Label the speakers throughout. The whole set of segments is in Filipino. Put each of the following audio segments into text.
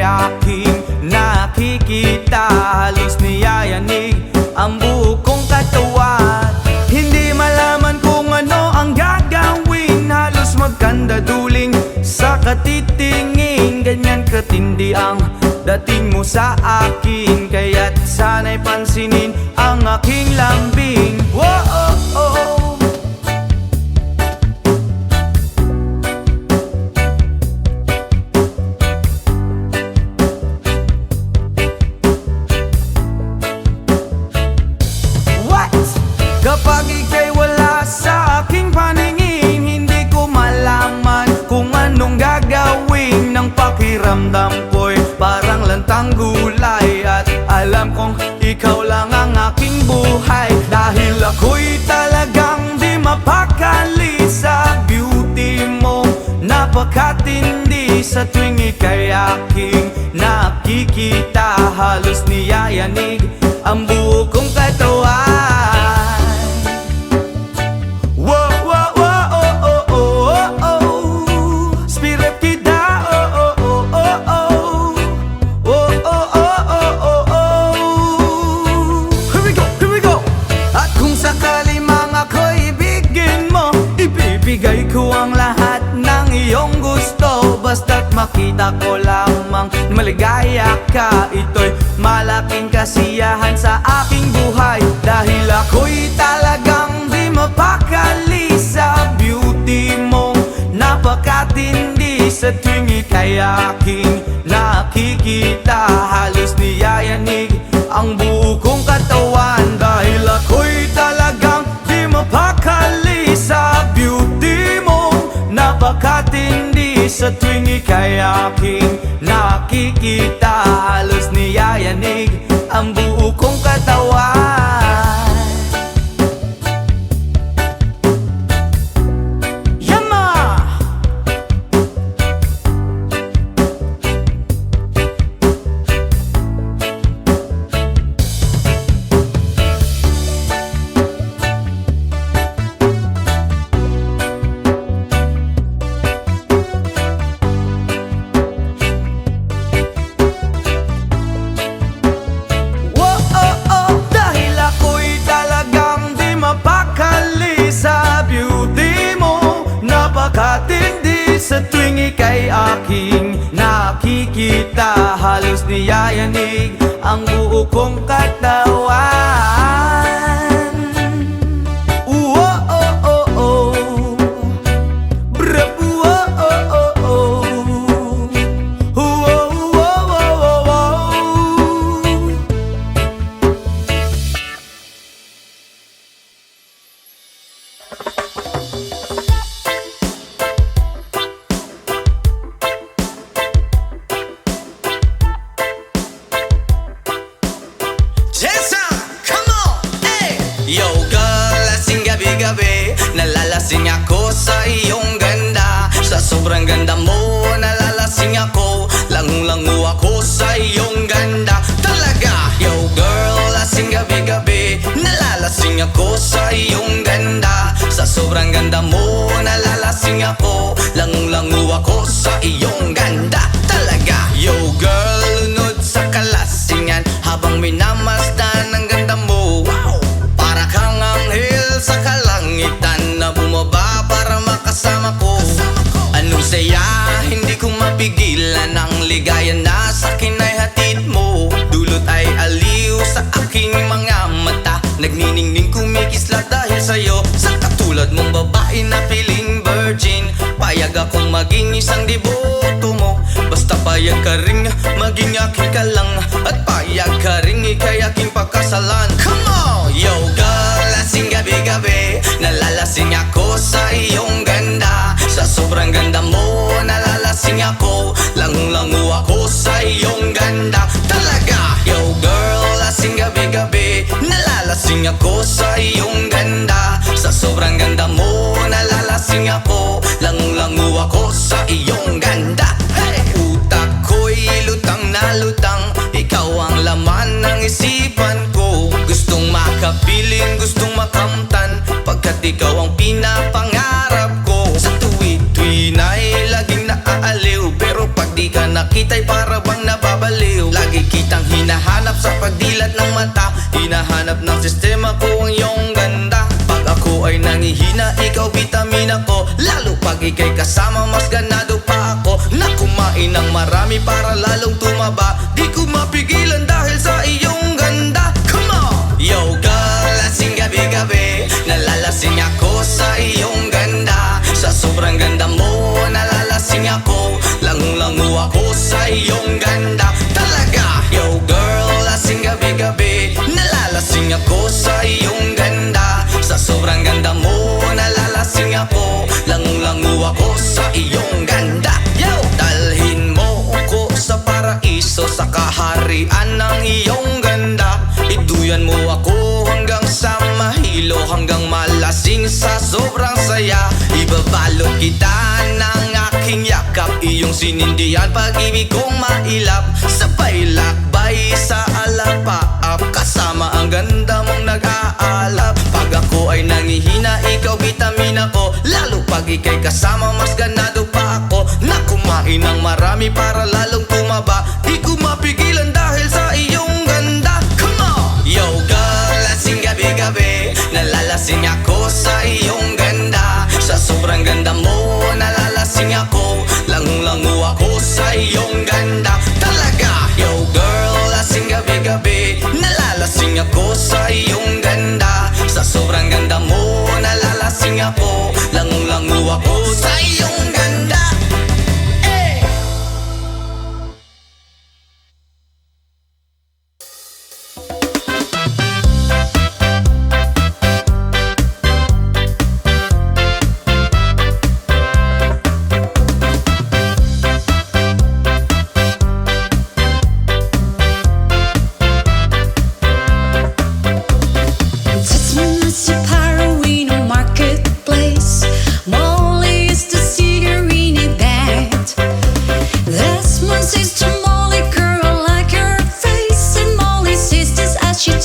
Speaker 1: aking nakikita. Halos niyayanig ang buo kong katawan. Hindi malaman kung ano ang gagawin. Halos magkandaduling sa katitingin. Ganyan katindi ang dating mo sa akin, kaya't sana'y pansinin ang aking lambing. Whoa, oh, oh. Kapag ika'y wala sa aking paningin, hindi ko malaman kung anong gagawin. Ng pakiramdam ko'y parang lantang gulay, at alam kong ikaw lang ang aking buhay. Dahil ako'y talagang di mapakali sa beauty mo. Napakatindi sa tuwing ika'y aking nakikita. Halos niyayanig ang buo kong katawan. Ibigay ko ang lahat ng iyong gusto, basta't makita ko lamang maligaya ka. Ito'y malaking kasiyahan sa aking buhay, dahil ako'y talagang di mapakali sa beauty mo. Napakatindi sa tuwing ika'y aking nakikita. Halos niyayanig ang buo kong katawan, dahil ako'y talagang di mapakali sa beauty mo. Napakatindi sa tuwing ika'y aking nakikita. Halos niyayanig ang buo kong katawan. Yama! Napakatindi sa tuwing ika'y aking nakikita. Halos niyayanig ang buo kong katawan. Oh, oh, oh, oh. Brap, oh, oh, oh, oh. Oh, oh, oh, oh, oh.
Speaker 2: Yo girl, lasing gabi-gabi, nalalasing ako sa iyong ganda. Sa sobrang ganda mo, nalalasing ako, langung-langu ako sa iyong ganda. Talaga, yo girl, lasing gabi-gabi, nalalasing ako sa iyong ganda. Sa sobrang ganda mo, nalalasing ako, langung-langu ako sa iyong ganda. Talaga, yo girl, lunod sa kalasingan habang minamasdan ang ganda mo. Wow! Sa kalangitan na bumaba para makasama ko. Anong saya, hindi ko mapigilan ang ligaya na sa'kin ay hatid mo. Dulot ay aliw sa aking mga mata, nagniningning kumikislat dahil sa'yo. Sa katulad mong babae na piling virgin, payag akong maging isang deboto mo. Basta payag ka rin maging aking ka lang, at payag ka rin ika'y aking pagkasalan. Come on! Yo girl, lasing gabi-gabi, nalalasing ako sa iyong ganda. Sa sobrang ganda mo, nalalasing ako, langung-langu ako sa iyong ganda. Talaga, yo girl, lasing gabi-gabi, nalalasing ako sa iyong ganda. Sa sobrang ganda mo, nalalasing ako, langung-langu ako sa iyong ganda. Hey! Utak ko'y lutang na lutang, ikaw ang laman ng isipan ko. Gustong makapiling, gustong makamtan, pagkat ikaw ang pinapangarap ko. Sa tuwi-tuwi na'y laging naaaliw, pero pag di ka nakita'y para bang nababaliw. Lagi kitang hinahanap sa pagdilat ng mata, hinahanap ng sistema ko ang iyong ganda. Pag ako ay nangihina, ikaw vitamina ko, lalo pag ika'y kasama mas ganado pa ako. Na kumain ng marami para lalong tumaba, di ko mapigilan dahil sa iyong ganda. Come on! Yo girl, lasing gabi-gabi, nalalasing ako sa iyong ganda. Sa sobrang ganda mo, nalalasing ako, langung-langu ako sa iyong ganda. Talaga! Yo girl, lasing gabi-gabi, nalalasing ako sa iyong ganda. Sa sobrang ganda mo, nalalasing ako, langung-langu ako sa iyong ganda. Yo! Dalhin mo ko sa paraiso, sa kaharian ng iyong ganda. Iduyan mo ako hanggang sa mahilo, hanggang malasing sa sobrang saya. Ibabalot kita ng aking yakap, iyong sinindihan pag-ibig kong mailap. Sabay lakbay sa alapaap, kasama ang ganda mong nag-aalap. Pag ako ay nangihina, ikaw vitamina ko, lalo pag ika'y kasama mas ganado pa ako. Na kumain ng marami para lalong tumaba, di ko mapigilan dahil sa iyong ganda. Come on! Yo girl, lasing gabi-gabi, nalalasing ako sa iyong ganda. Sa sobrang ganda mo, nalalasing ako, langung-langu ako sa iyong ganda. Talaga! Yo girl, lasing gabi-gabi, nalalasing ako sa iyong ganda. Sa sobrang ganda mo, nalalasing ako, langung-langu ako sa iyong ganda. Eh!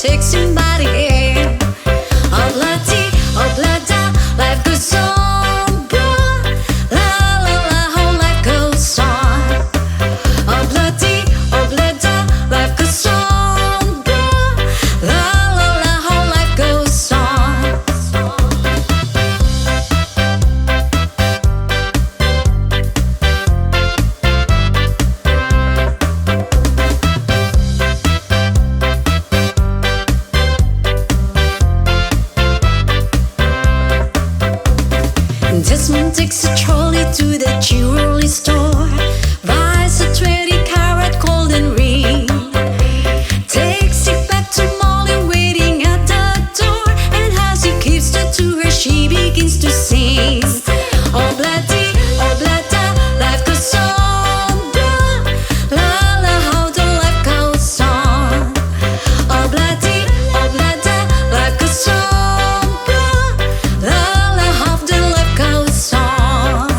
Speaker 3: Takes somebody in. Oblada, life goes on, bro. La la la, how life goes on. Oblada, life goes on, bro. La la la, how life goes on. Desmond takes a trolley to the jewelry store, buys a 20-carat golden ring, takes it back to Molly waiting at the door, and as he gives it to her, she begins to sing. Oblada, life goes on, bro. La la, how the life goes on. Oblada, life goes on, bro. La la, how the life goes on.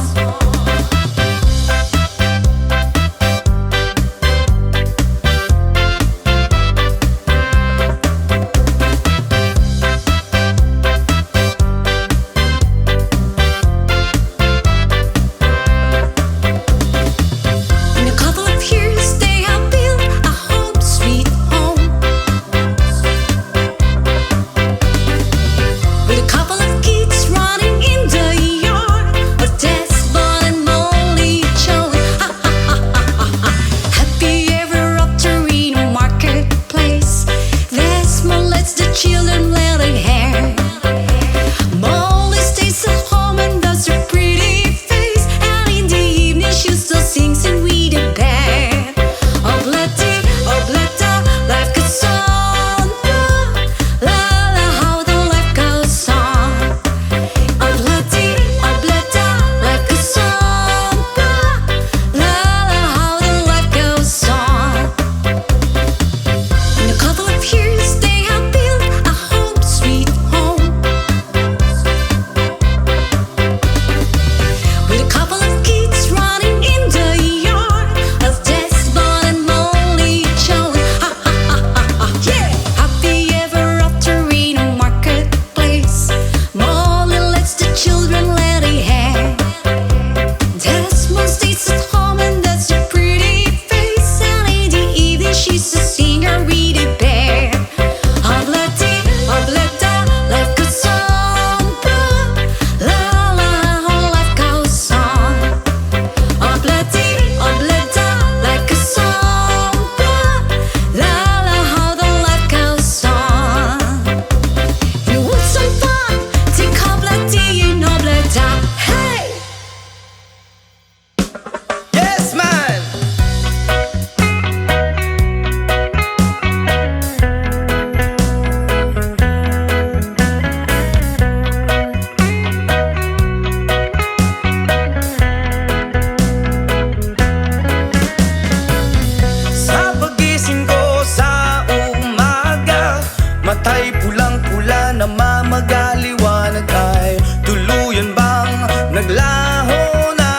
Speaker 1: ba magaliwanag ay tuluyan bang naglaho na?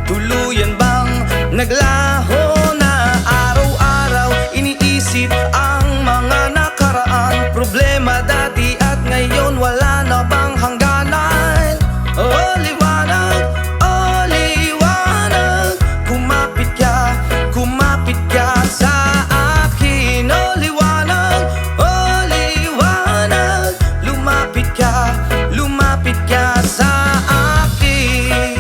Speaker 1: Tuluyan bang naglaho na? Araw-araw iniisip ang mga nakaraan, problema dati at ngayon, wala na bang hangganan? Oh liwanag, oh liwanag, kumapit ka sa akin. Oh liwanag, oh liwanag, lumapit ka sa akin.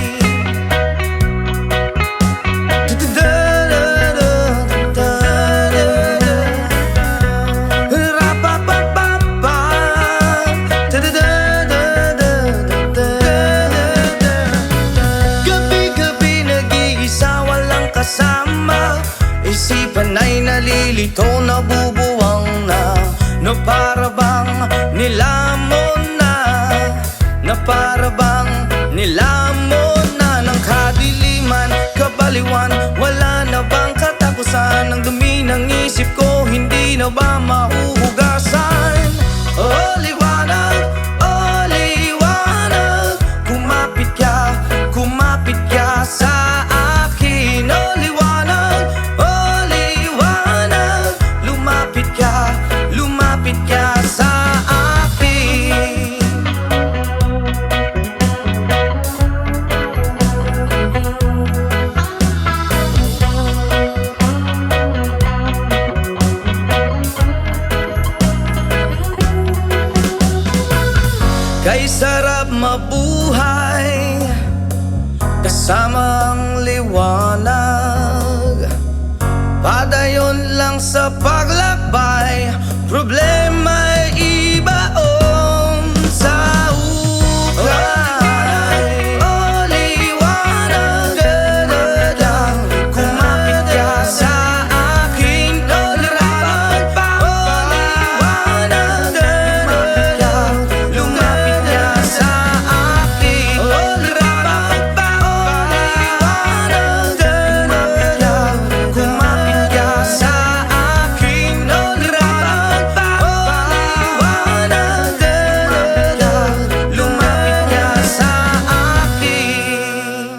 Speaker 1: Gabi-gabi nag-iisa, walang kasama, isipan ay nalilito, nabubuwang na para bang nilamon na, para bang nilamon na ng kadiliman, kabaliwan, wala na bang katapusan? Ang dumi ng isip ko, hindi na ba mahuhugasan? Oh liwanag, kumapit ka sa akin. Oh liwanag, lumapit ka sa akin. Kay sarap mabuhay kasama ang liwanag, padayon lang sa paglakbay, problema'y ibaon sa ukay. Oh liwanag, kumapit ka sa akin. Oh liwanag, lumapit ka sa akin. Oh liwanag, kumapit ka sa akin. Oh liwanag, lumapit ka sa akin.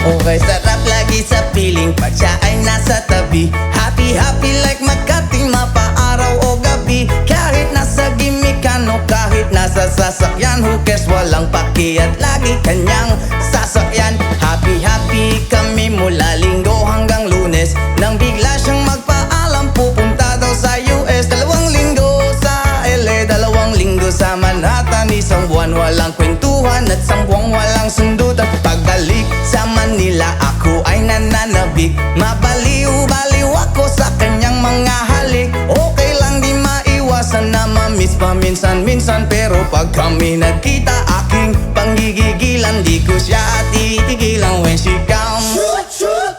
Speaker 2: Okay, sarap lagi sa piling pag siya ay nasa tabi. Happy, happy like Makati, mapaaraw o gabi. Kahit nasa gimikan o kahit nasa sasakyan, who cares, walang paki at lagi kanyang sasakyan. Happy, happy kami mula Linggo hanggang Lunes, nang bigla siyang magpaalam pupunta daw sa US. 2 linggo sa LA, 2 linggo sa Manhattan, isang buwan walang kwentuhan at 1 buwang walang sundutan. Pagbalik sa Manila ako ay nananabik, mabaliw-baliw ako sa kanyang mga halik. Okay lang di maiwasan na mamiss paminsan-minsan, pero pag kami nagkita aking panggigigilan, di ko siya titigilan when she comes.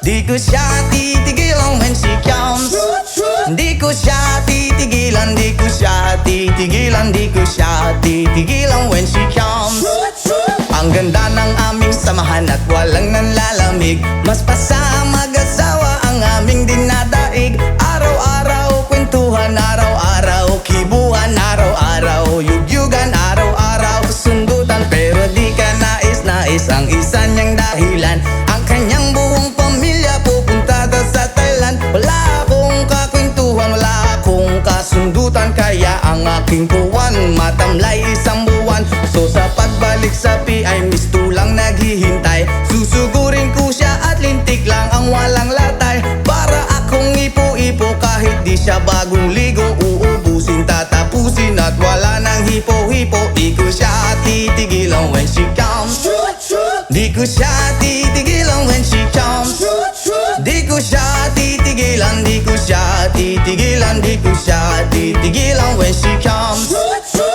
Speaker 2: Di ko siya titigilan when she comes. Di ko siya titigilan, di ko siya titigilan, di ko siya titigilan when she comes. Ang ganda ng aming samahan at walang nanlalamig, mas pasa mag-asawa ang aming dinadaig. Araw-araw kwentuhan, araw-araw kibuhan, araw-araw yugyugan, araw-araw sundutan. Pero di ka nais-nais ang isa niyang dahilan, ang kanyang buong pamilya pupunta daw sa Thailand. Wala akong kakwentuhan, wala akong kasundutan, kaya ang aking puwan matamlay 1 buwan. So sa pagbalik sa ay mistulang naghihintay, susugurin ko siya at lintik lang ang walang latay, para akong ipo-ipo kahit di siya bagong ligo. Uubusin, tatapusin at wala nang hipo-hipo. Di ko siya titigilan when she comes. Di ko siya titigilan when she comes. Di ko siya titigilan, di ko siya titigilan, di ko siya titigilan. titigilan when she comes.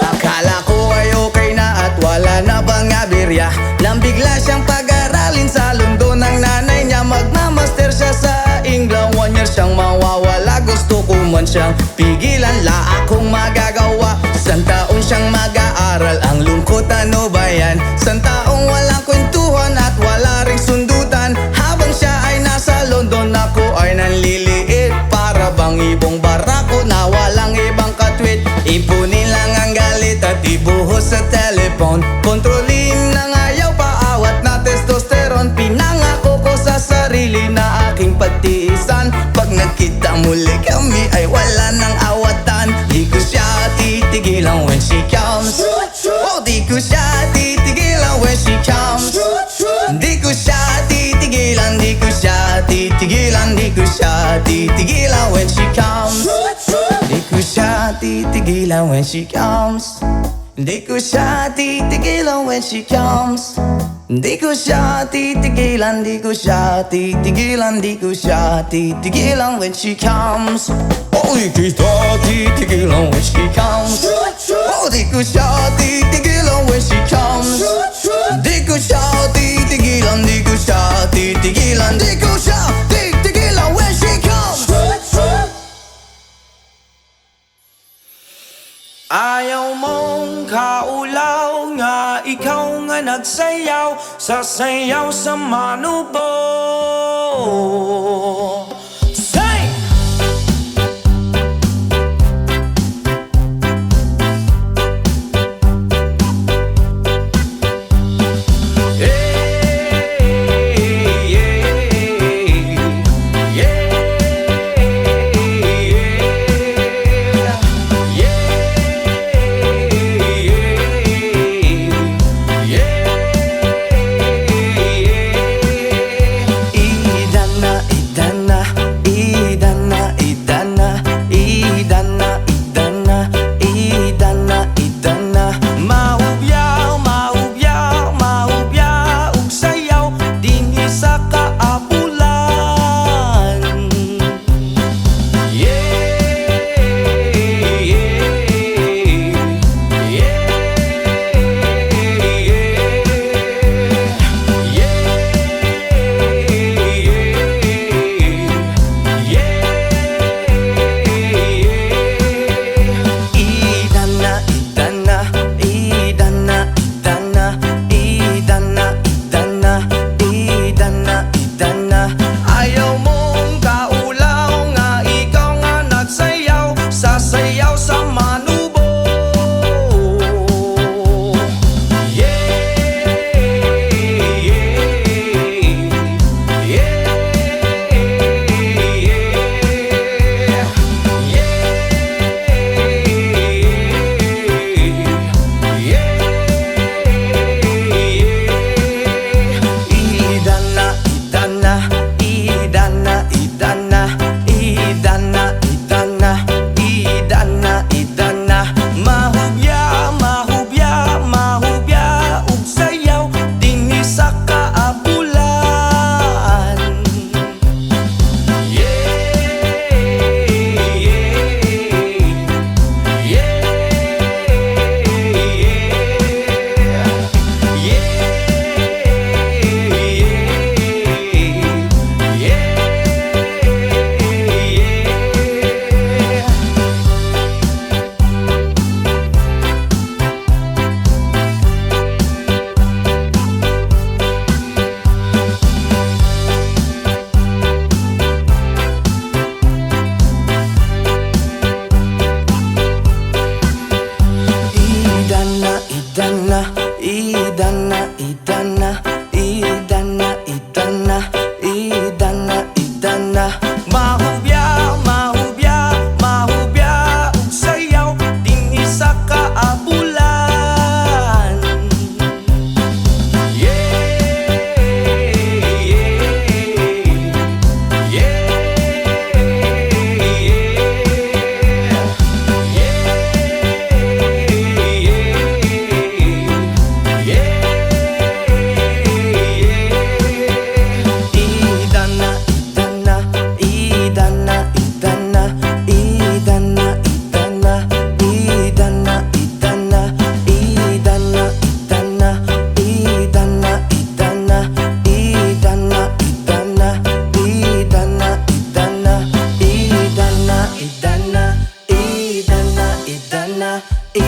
Speaker 2: Akala ko ay okay na at wala na bang aberya, nang bigla siyang pag-aralin sa London ng nanay niya. Magmamaster siya sa England, 1 year siyang mawawala. Gusto ko man siyang pigilan, la akong magagawa. Isang taon siyang mag-aaral, ang lungkot ano ba yan? Isang taong walang kwentuhan at wala ring sundutan. Habang siya ay nasa London, ako ay nanliliit. Para bang ibong barako na walang ibang katwit. Ipunin lang ang galit at ibuhos sa telepon. Kontrolin ng ayaw, paawat na testosterone. Pinangako ko sa sarili na aking pagtiisan. Pag nagkita muli kami ay wala nang awatan. Di ko siya titigilan when she comes. Oh, di ko siya titigilan when she comes. Di ko siya titigilan, di ko siya titigilan, di ko siya titigilan when she comes. Di ko siya titigilan when she comes. Di ko siya titigilan when she comes. Di ko siya titigilan, di ko siya titigilan, di ko siya titigilan when she comes. Oh, di ko siya titigilan when she comes. Oh, di ko siya titigilan when she comes. Di ko siya titigilan, di ko siya titigilan, di ko siya titigilan when she comes.
Speaker 1: Ayaw mong kaulaw nga ikaw nga nagsayaw sa sayaw sa manubo. Say!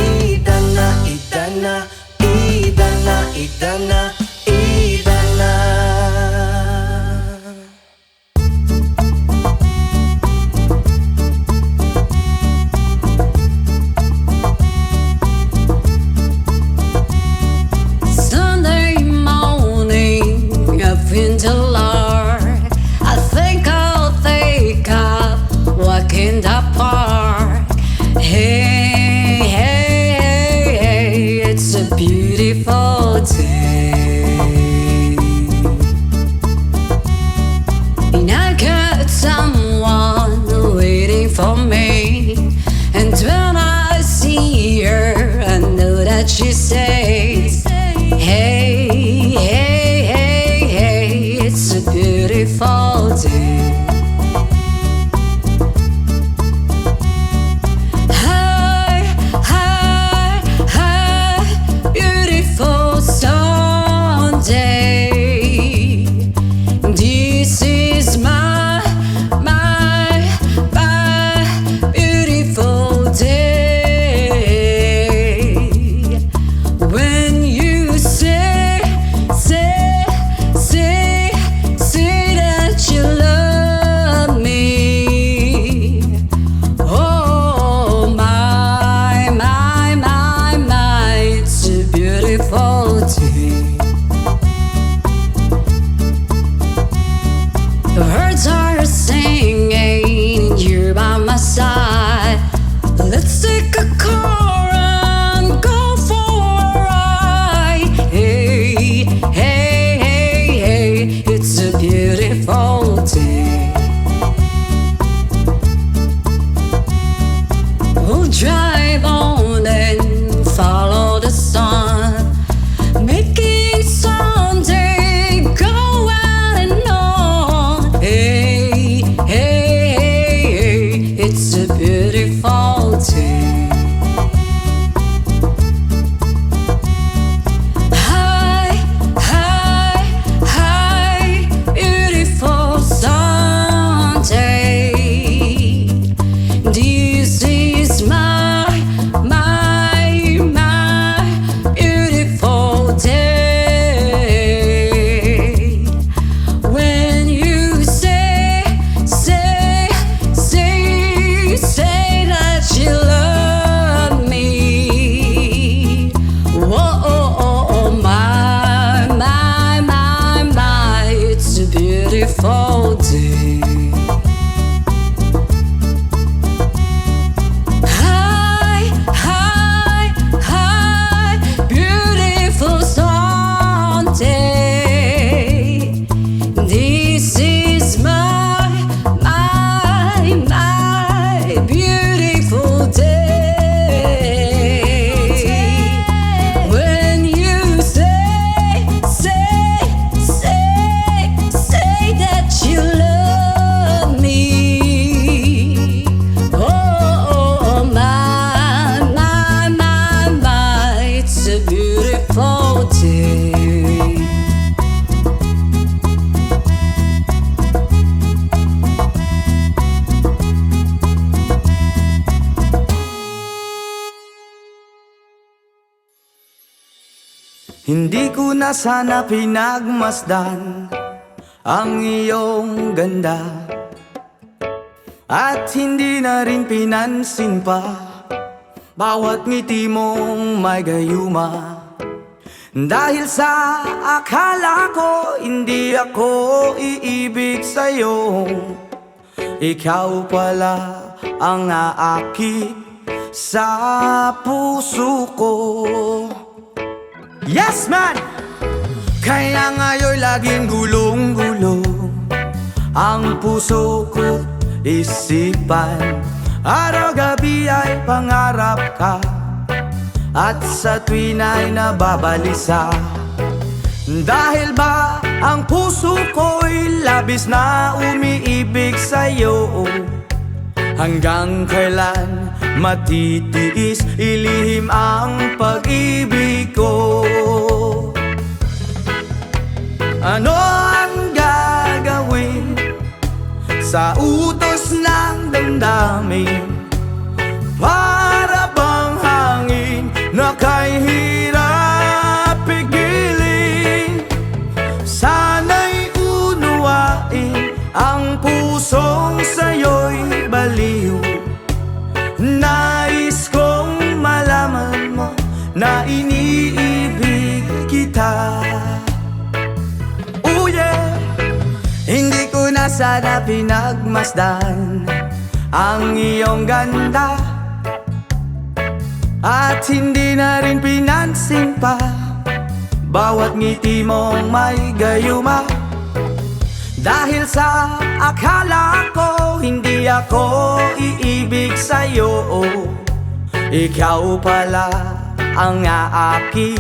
Speaker 2: Idana, Idana, Idana, Idana, Idana.
Speaker 3: Sunday morning, up in the Lord, I think I'll take a walk in the park. Hey, hey, hey, hey, it's a beautiful day. And I got someone waiting for me. And when I see her, I know that she says, hey, hey, hey, hey, it's a beautiful day. Hi, hi, hi, beautiful Sunday. This is my beautiful day. When you say that you love me. Oh my, it's a beautiful day. The birds are singing, you're by my side. Let's take a car and go for a ride. Hey, hey, hey, hey, it's a beautiful day. We'll drive on and follow the sun, making Sunday go on and on. Hey, hey, hey, hey, it's a beautiful day. Hi, hi, hi, beautiful Sunday. This is my beautiful day. When you say that you love me. Whoa, my, it's a beautiful day. Hi, hi, hi, beautiful Sunday. This is my beautiful day. When you say that you love me. Oh my, it's a beautiful day.
Speaker 1: Hindi ko na sana pinagmasdan ang iyong ganda, at hindi na rin pinansin pa bawat ngiti mong may gayuma. Dahil sa akala ko hindi ako iibig sa'yo, ikaw pala ang aakit sa puso ko. Yes man! Kaya ngayon'y laging gulong-gulo ang puso ko, isipan. Araw-gabi ay pangarap ka, at sa tuwin ay nababalisa. Dahil ba ang puso ko'y labis na umiibig sa'yo, hanggang kailan matitiis ilihim ang pag-ibig ko? Ano ang gagawin sa utos ng damdamin? Para bang hangin na kay hirap pigilin. Sana'y unuwain ang pusong sa'yo'y baliw. Nais kong malaman mo na iniibig kita. Oh yeah! Hindi ko na sana pinagmasdan ang iyong ganda, at hindi na rin pinansin pa bawat ngiti mong may gayuma. Dahil sa akala ko hindi ako iibig sa'yo, ikaw pala ang aaki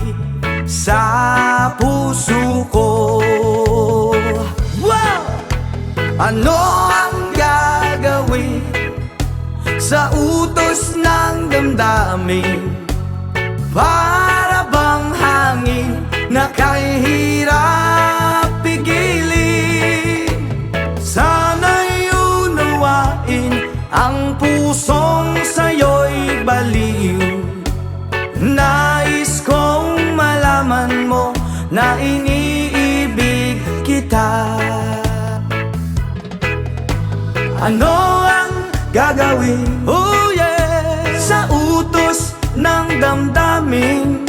Speaker 1: sa puso ko. Wow! Ano ang gagawin sa utos ng damdamin? Para bang hangin na kay hirap pigilin. Sana'y unawain ang pusong sa'yo'y baliw. Nais kong malaman mo na iniibig kita. Ano ang gagawin? Oh yeah! Sa utos ng damdamin,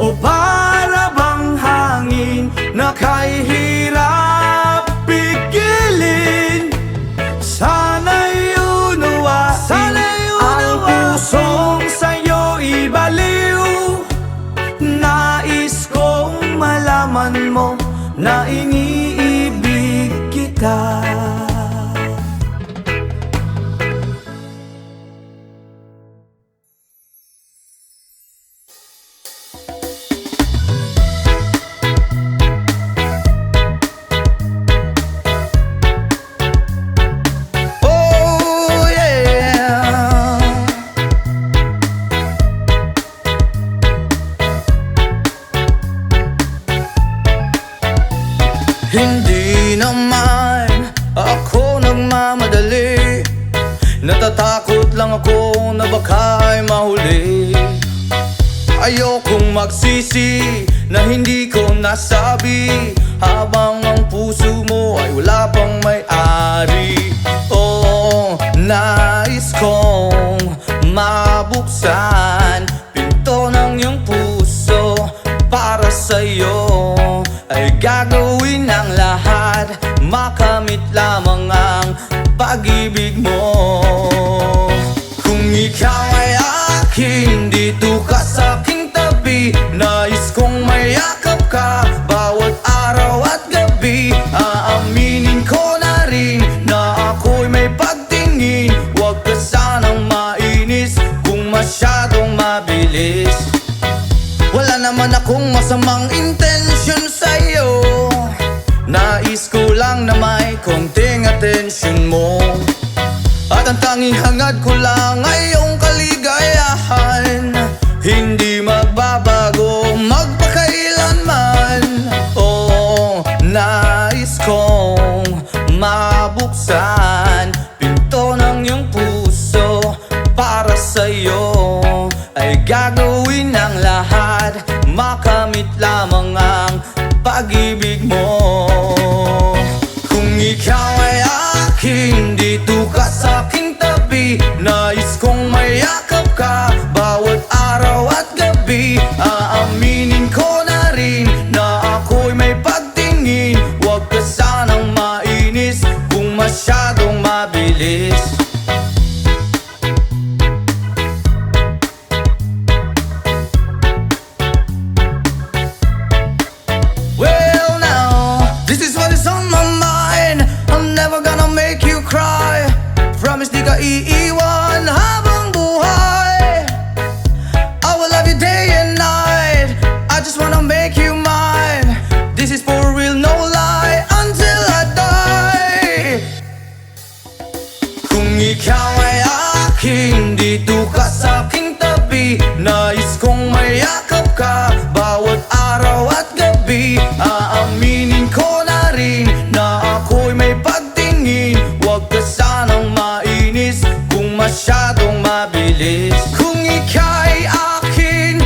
Speaker 1: o para bang hangin na kay hirap pigilin. Sana'y unawain ang pusong sa'yo'y baliw. Nais kong malaman mo na iniibig kita. Hindi naman ako nagmamadali, natatakot lang ako na baka'y mahuli. Ayokong magsisi na hindi ko nasabi, habang ang puso mo ay wala pang may-ari. Oh, nais kong mabuksan pinto ng iyong puso. Para sa'yo ay gagawin ang lahat, makamit lamang ang pag-ibig mo. Kung ikaw ay akin, dito ka sa aking tabi. Nais kong mayakap ka bawat araw at gabi. Aaminin ko na rin na ako'y may pagtingin. Huwag ka sanang mainis kung masyadong mabilis. Wala naman akong masamang intensyon sa'yo, nais ko lang na may konting atensyon mo. At ang tanging hangad ko lang ay iyong kaligayahan, hindi magbabago magpakailanman. Oh, nais kong mabuksan pinto ng iyong puso. Para sa'yo ay gagawin ang lahat, makamit lamang ang pag-ibig mo. Kung ikaw ay akin, dito ka sa aking tabi. Nais kong mayakap ka bawat araw at gabi. Aaminin ko na rin na ako'y may pagtingin. Huwag ka sanang mainis kung masyadong mabilis. Well now, this is what is on my mind. I'm never gonna make you cry. Promise di ka iiwan habang buhay. I will love you day and night. I just wanna make you mine. This is for real, no lie, until I die. Kung ikaw ay akin, dito ka sa aking tabi. Nais kong mayakap ka bawat araw at gabi. Aaminin ko na rin na ako'y may pagtingin. Huwag ka sanang mainis kung masyadong mabilis. Kung ika'y akin,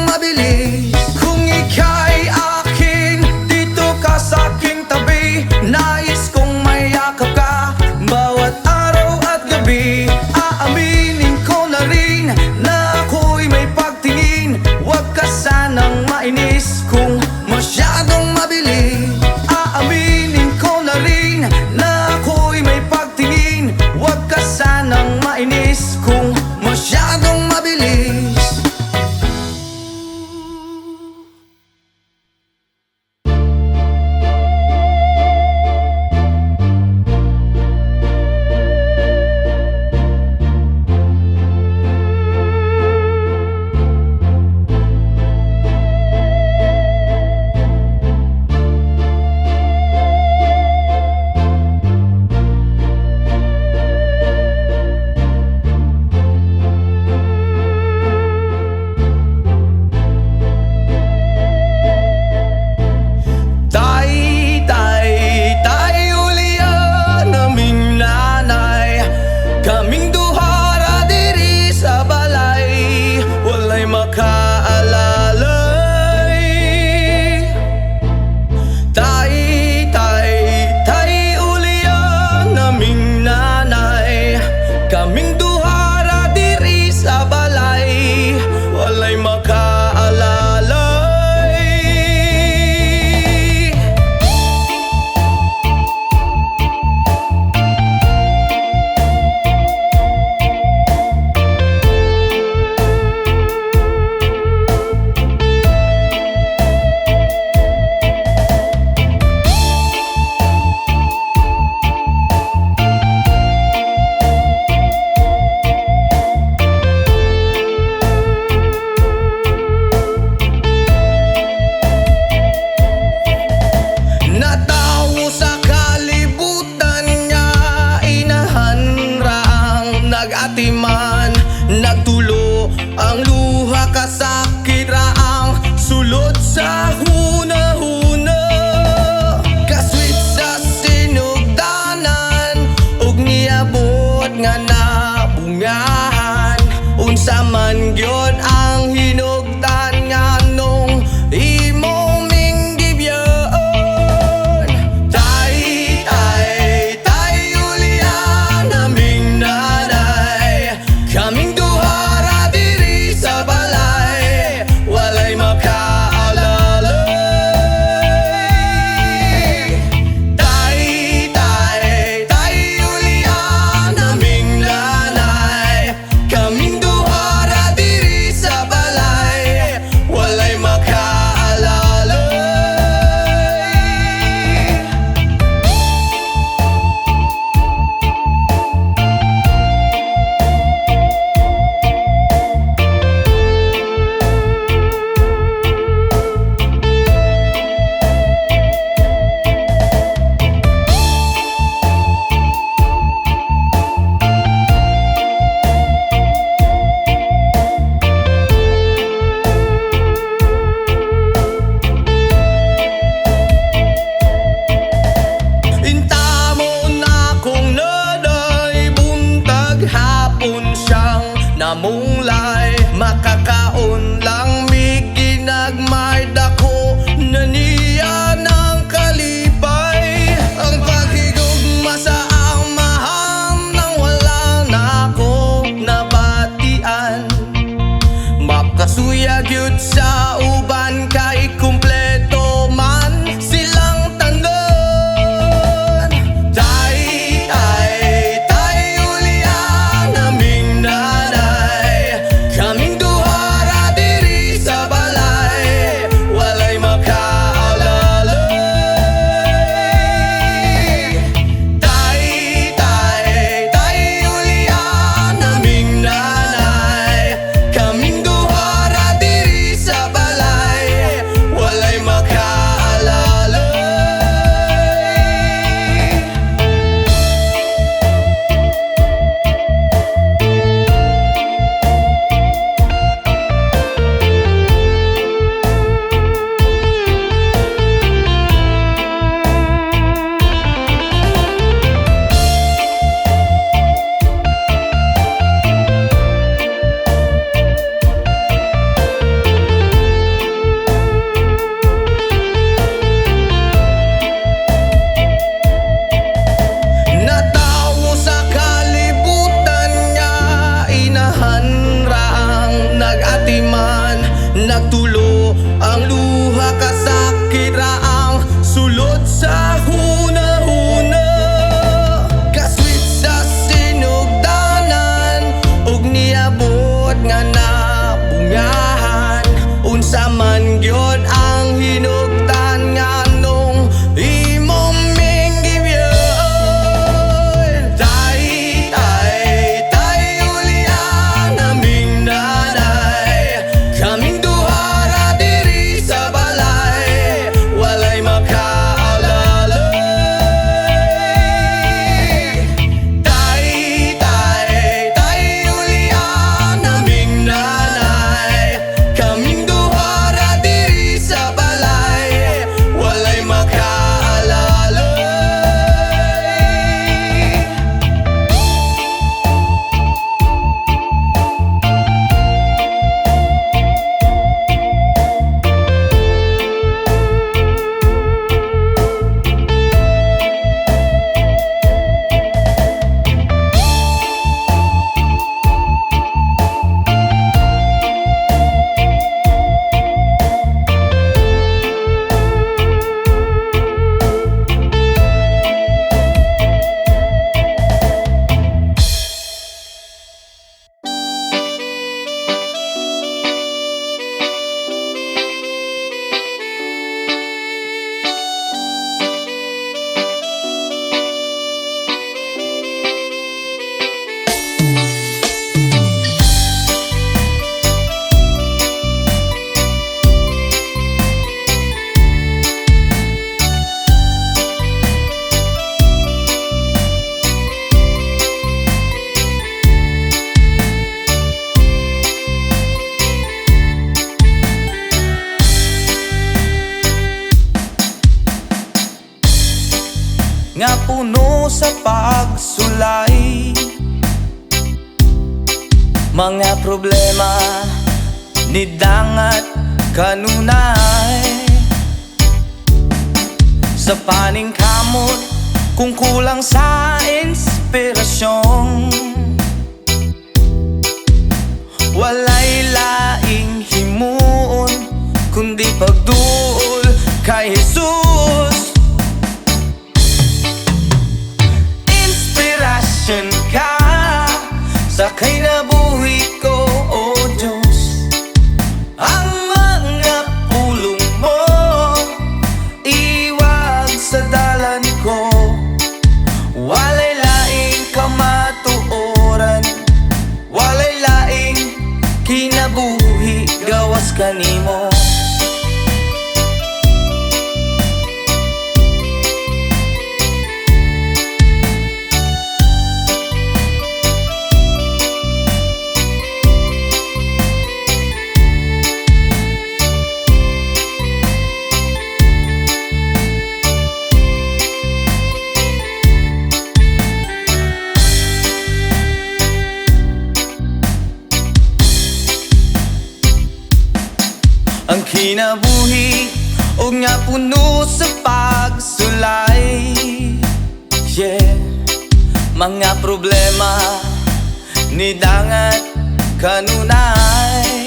Speaker 2: mabilis. Kung ika'y akin, dito ka sa aking tabi. Nais kong mayakap ka bawat araw at gabi. Aaminin ko na rin na ako'y may pagtingin. Huwag ka sanang mainis kung masyadong mabilis. Aaminin ko na rin na ako'y may pagtingin. Huwag ka sanang mainis kung masyadong mabilis. nagtulo ang luha, kasakit ra ang sulod sa hunahuna. Kasweet sa sinugdanan ug niabot nga nabungahan. Unsa man gyud ang hinugdan nga nung imong minggibyon. Tay, uli ang naming nanay, kaming duhara diri sa balay, walay makaalalay. Tay, uli ang naming nanay, kaming duhara diri sa balay, walay makaalalay. Nga puno sa pagsulay, mga problema ni dangat kanunay. Sa paningkamot kung kulang sa inspirasyon, walay laing himuon kundi pagduol kay Jesus. Inspirasyon ka sa kinabuhi ko, O Diyos. Ang mga pulong mo iwag sa dalan ko, walay laing kamatuoran, walay laing kinabuhi gawas kanimo. Ang kinabuhi o nga puno sa pagsulay, yeah. Mga problema ni dangat kanunay,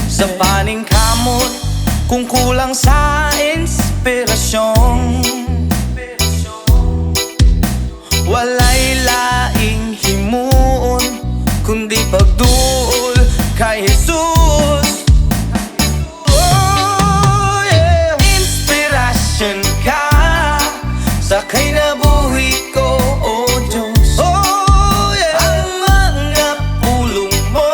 Speaker 2: sa paningkamot kung kulang sa inspirasyon, walay laing himuon kundi pagduol kay Jesus. Inspirasyon ka sa kinabuhi ko, O Diyos. Ang mga pulong mo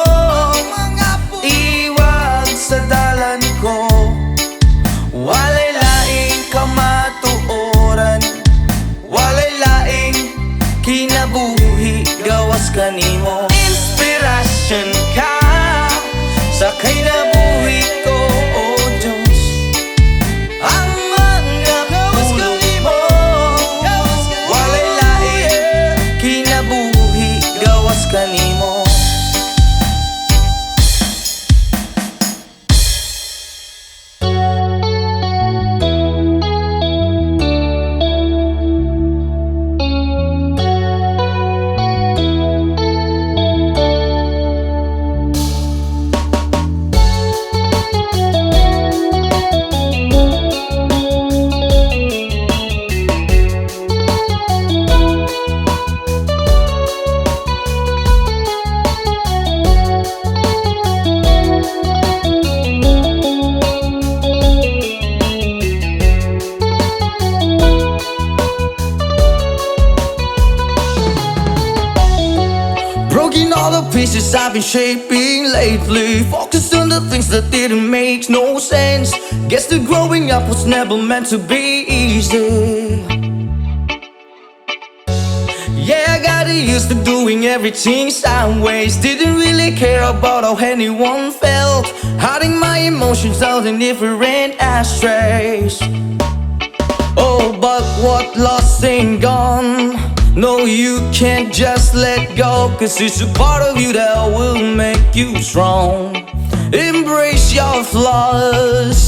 Speaker 2: iwag sa dalan ko, walay laing kamatuoran, walay laing kinabuhi gawas kanimo. Inspirasyon ka sa kinabuhi ko, O Diyos. Ang mga pulong mo walay laing kinabuhi gawas kanimo.
Speaker 1: been shaping lately. Focused on the things that didn't make no sense. Guess that growing up was never meant to be easy. Yeah, I got used to doing everything sideways. Didn't really care about how anyone felt. Hiding my emotions out in different ashtrays. Oh, but what lost ain't gone. No, you can't just let go, 'cause it's a part of you that will make you strong. Embrace your flaws.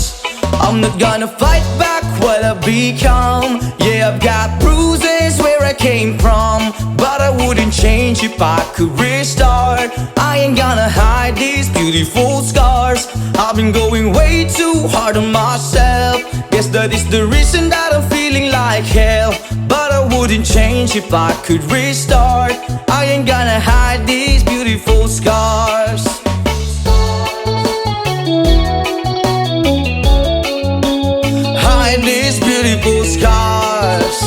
Speaker 1: I'm not gonna fight back what I've become. Yeah, I've got bruises where I came from, but I wouldn't change if I could restart. I ain't gonna hide these beautiful scars. I've been going way too hard on myself. Guess that is the reason that I'm feeling like hell, but I wouldn't change if I could restart. I ain't gonna hide these beautiful scars. Hide these beautiful scars.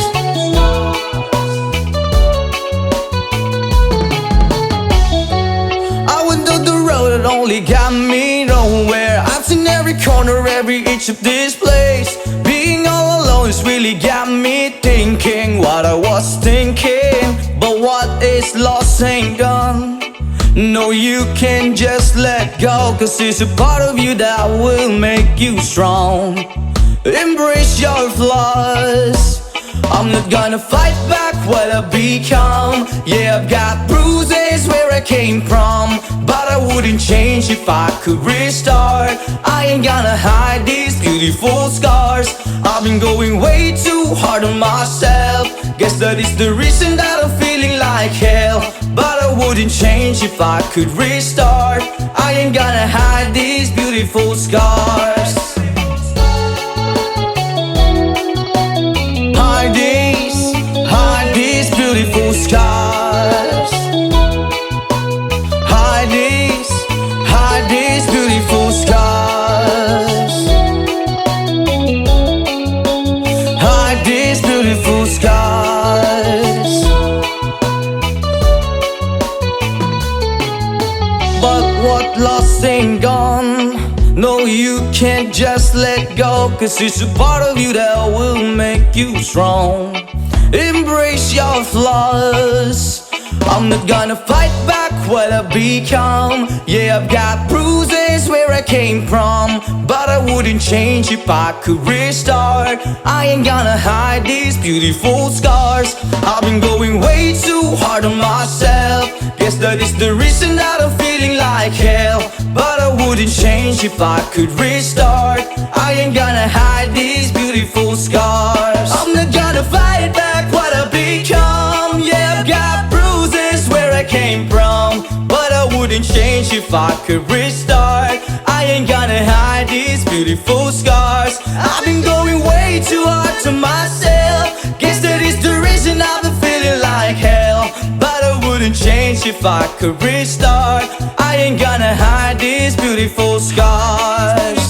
Speaker 1: I went down the road that only got me nowhere. I've seen every corner, every inch of this place. Being all alone has really got me thinking what I was thinking. But what is lost ain't gone. No, you can't just let go, 'cause it's a part of you that will make you strong. Embrace your flaws. I'm not gonna fight back what I've become. Yeah, I've got bruises where I came from, but I wouldn't change if I could restart. I ain't gonna hide these beautiful scars. I've been going way too hard on myself. Guess that is the reason that I'm feeling like hell, but I wouldn't change if I could restart. I ain't gonna hide these beautiful scars. Hide these beautiful scars. Hide these beautiful scars. Hide these beautiful scars. But what lost ain't gone. No, you can't just let go, 'cause it's a part of you that will make you strong. Embrace your flaws. I'm not gonna fight back what I've become. Yeah, I've got bruises where I came from, but I wouldn't change if I could restart. I ain't gonna hide these beautiful scars. I've been going way too hard on myself. Guess that is the reason that I'm feeling like hell, but I wouldn't change if I could restart. I ain't gonna hide these beautiful scars. I'm not gonna fight back what I've become. Yeah, I've got bruises where I came from, but I wouldn't change if I could restart. I ain't gonna hide these beautiful scars. I've been going way too hard to myself. Guess that is the reason I've been feeling like hell, but I wouldn't change if I could restart. I ain't gonna hide these beautiful scars.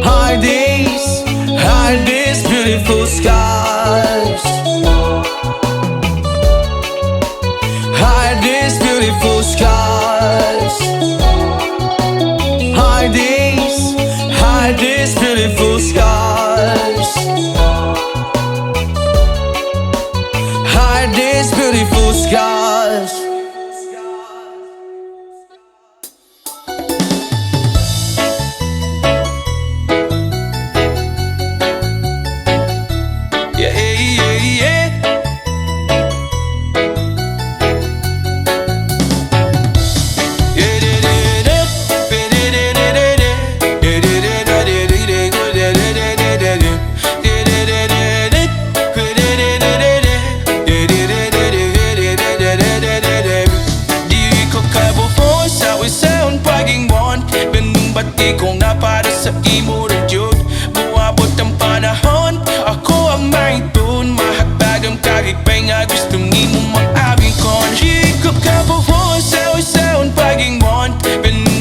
Speaker 1: Hide these beautiful scars. Hide these beautiful scars. Hide these beautiful scars. Hide these beautiful scars.
Speaker 2: Yeah, yeah, yeah. Bati kong na para sa imo radyot. Buwabot ang panahon, ako ang may tun. Mahatag ang kagigpay nga gustong imo mag-abing kon. Hikap ka po po sa isaon paging mon.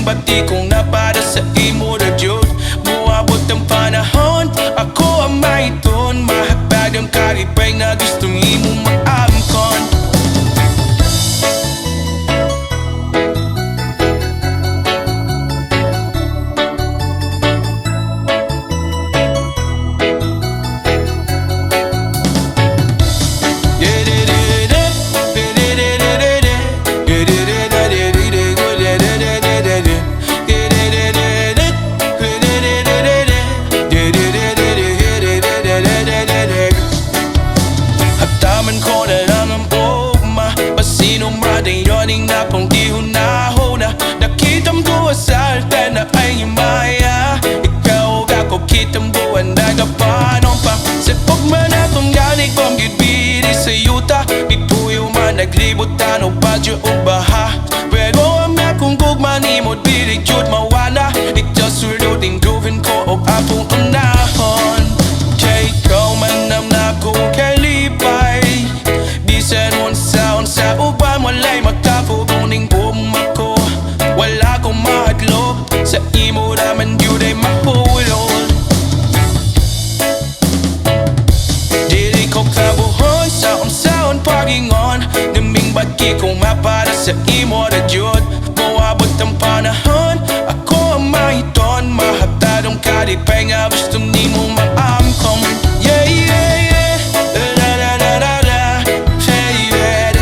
Speaker 2: Bati kong na para sa imo radyot. Buwabot ang panahon, ako ang may tun. Mahatag ang kagigpay nga gustong imo mag-abing kon.
Speaker 4: altar na ay maya. Ikaw ako kitang buwan na kapanon pa. Sa pagman akong ganig kong gitbiri sa yuta. Di puyo man naglibutan o badyo o baha. Pero ang akong gugman imod birig jud mawala. Ito surdo ting gawin ko o apong unahon. Kay ikaw man nam na kong kalipay. Bisan unsa uban walay makapuguning bumako. Wala kong mahadlo sa imo naman yun ay mapulol. Dili ko kabuhoy sa unsaon pagingon. Naming bagi kong mapada sa imo na jud. Mawabot ang panahon, ako ang mahiton. Mahatadong kalipay nga gusto ni mo maamkom. Yeah, yeah, yeah, la la la la la. Hey, yeah,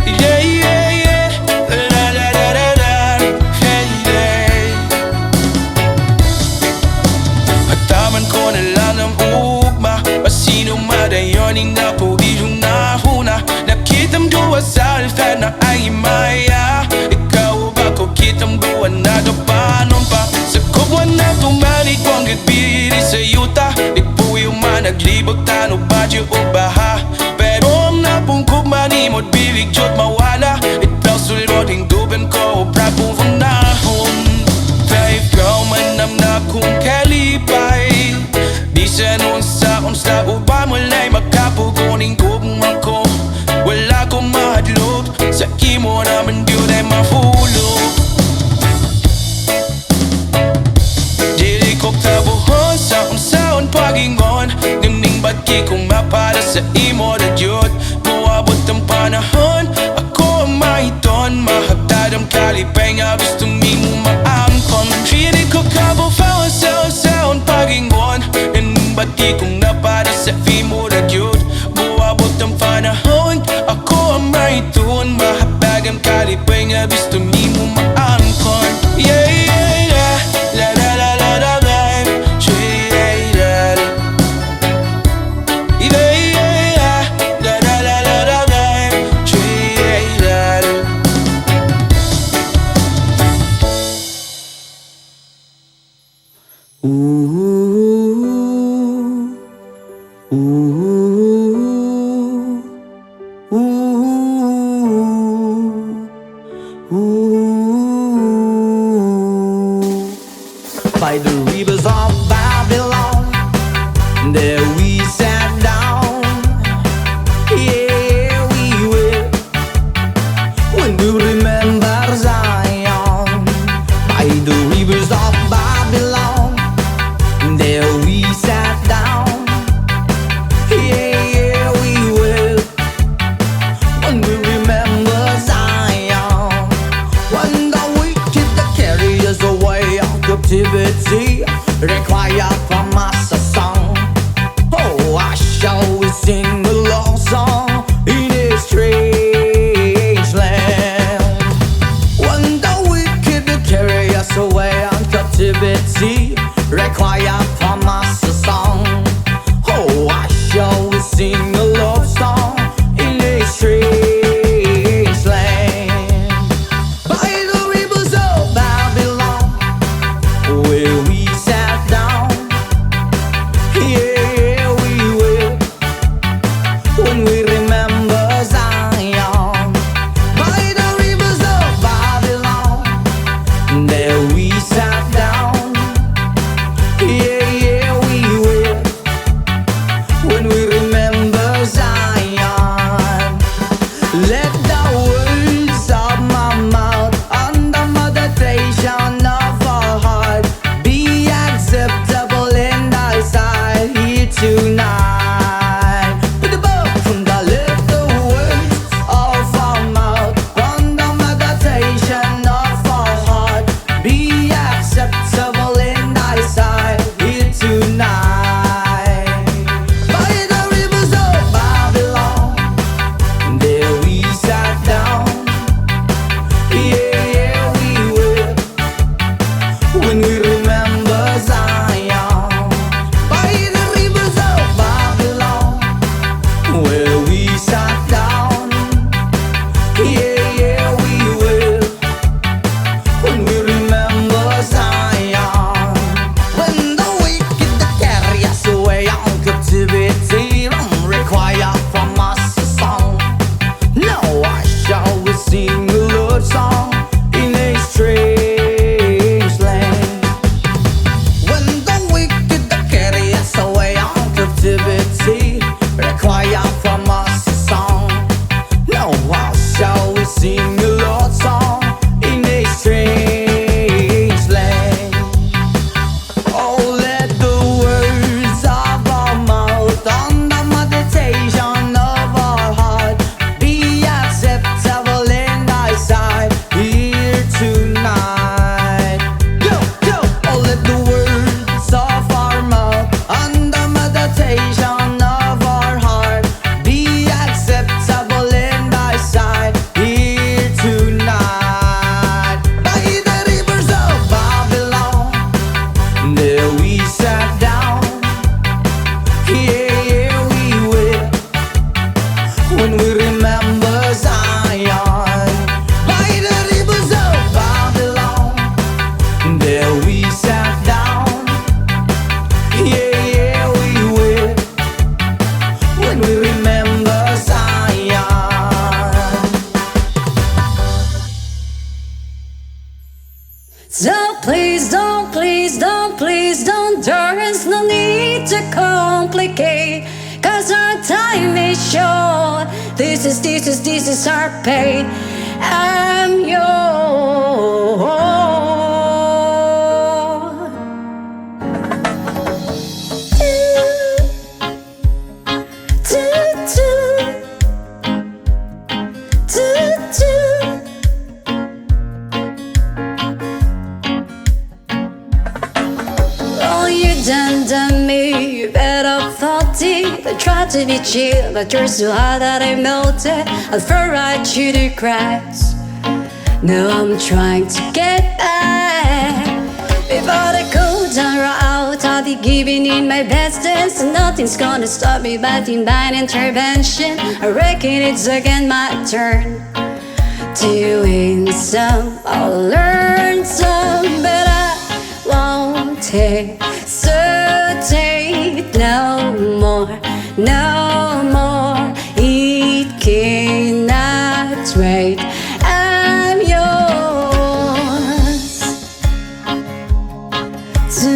Speaker 4: yeah, yeah, yeah, la la la la la. Hey, yeah. Hataman ko na lang ang ugma. Pasino madayoning na po iyong nahuna. Nakitang duwa sa altar na ay maya. Ikaw ba ko kitang buwan na kapanon pa. Sa kubwan na tumanig kong gitbiri sa yuta. Ipuyo man naglibot tano badyo o baha. Pero ang napungkog manimod birig jod mawala. Itaw sulod hingduban ko o prapong unahon. Kaya ikaw man nam na kong kalipay. Bisan unsa uba mulay makapuguning gugma ko. Wala kong mahadlok sa imo naman yun ay mahulog. Dili ko kabuhon sa unsaon pagingon. Nimning bagi kong mapada sa imo na jud. Mawabot ang panahon, ako ang mahiton. Mahatad ang kalipay nga gusto mo maamkon. Dili ko kabuhon sa unsaon pagingon. Nimning bagi kong napada sa imo na jud. Mawabot ang panahon, ako ang mahiton. Mahatag ang kalipay nga gusto mo maamkon. Yeah, yeah, yeah, la la la la la la. Yeah, yeah, yeah, yeah, la la la la la la. Yeah, yeah.
Speaker 1: By the rivers of Babylon, there we sat down. Yeah, we will. When you remember Zion, by the rivers of Babylon, there we sat down. Yeah, we will. When we remember Zion, when the wicked carry us away of captivity, require from us a song. Oh, I shall we sing the love song in a strange land. When the wicked carry us away on captivity, require from us a song. Oh, I shall we sing a love song in a strange land. By the rivers of Babylon,
Speaker 3: So please don't, please don't, please don't. There is no need to complicate, 'cause our time is short. This is our pain. I'm yours. Oh, you done me, you better felt it. I tried to be chill, but you're so hot that I melted. I fell right through the cracks. Now I'm trying to get back. Before the cold down out, I'll be giving in my best dance, and nothing's gonna stop me but divine intervention. I reckon it's again my turn to win some, I'll learn some, but I won't hesitate no more, no more. It cannot wait. I'm yours to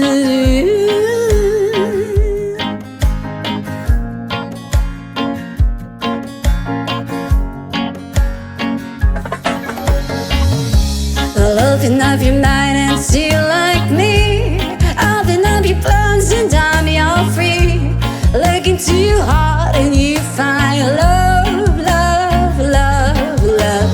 Speaker 3: Loving of your mind and still like me. Open up your plans and I'm all free. Look into your heart and you find love, love, love, love.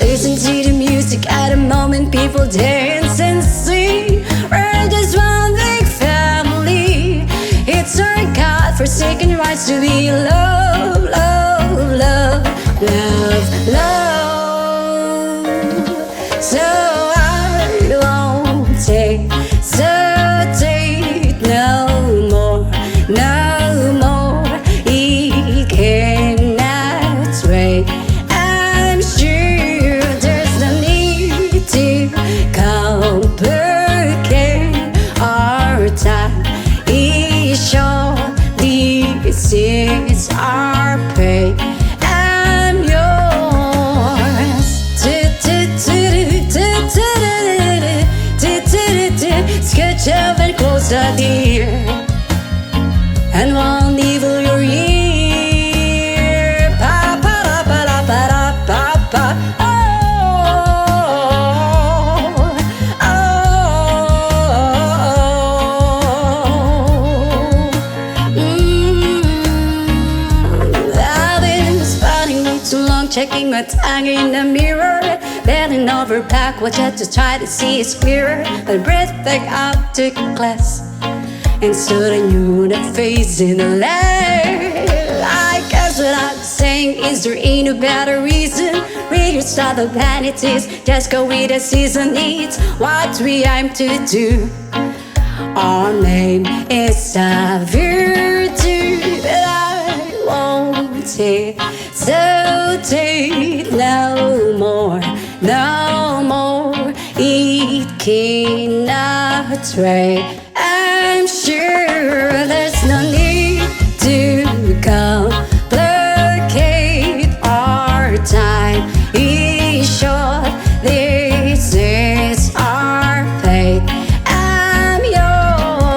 Speaker 3: Listen to the music at the moment, people dance and sing. We're just one big family. It's our God-forsaken rights to be love, love, love, love, love. So I won't hesitate no more, no more. It cannot wait. I'm sure there's no need to complicate our time. It's short, this is our pay. I'm yours. Sketch up and closer, dear, and won't evil your ear. Pa pa da pa da pa da pa pa. Oh, I've been spotting way too long, checking my tongue in the mirror. Bending over backwards just to try to see it's clearer. I breathed back up to class and stood a new face in the light. I guess what I'm saying is there ain't no better reason. Read your style of vanities, just go with the season needs. What we aim to do, our name is a virtue that I won't hesitate no more, no more. It cannot wait. I'm sure there's no need to complicate our time. It's short, this is our fate. I'm yours.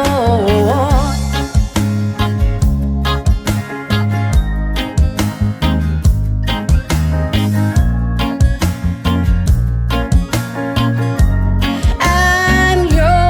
Speaker 3: I'm yours.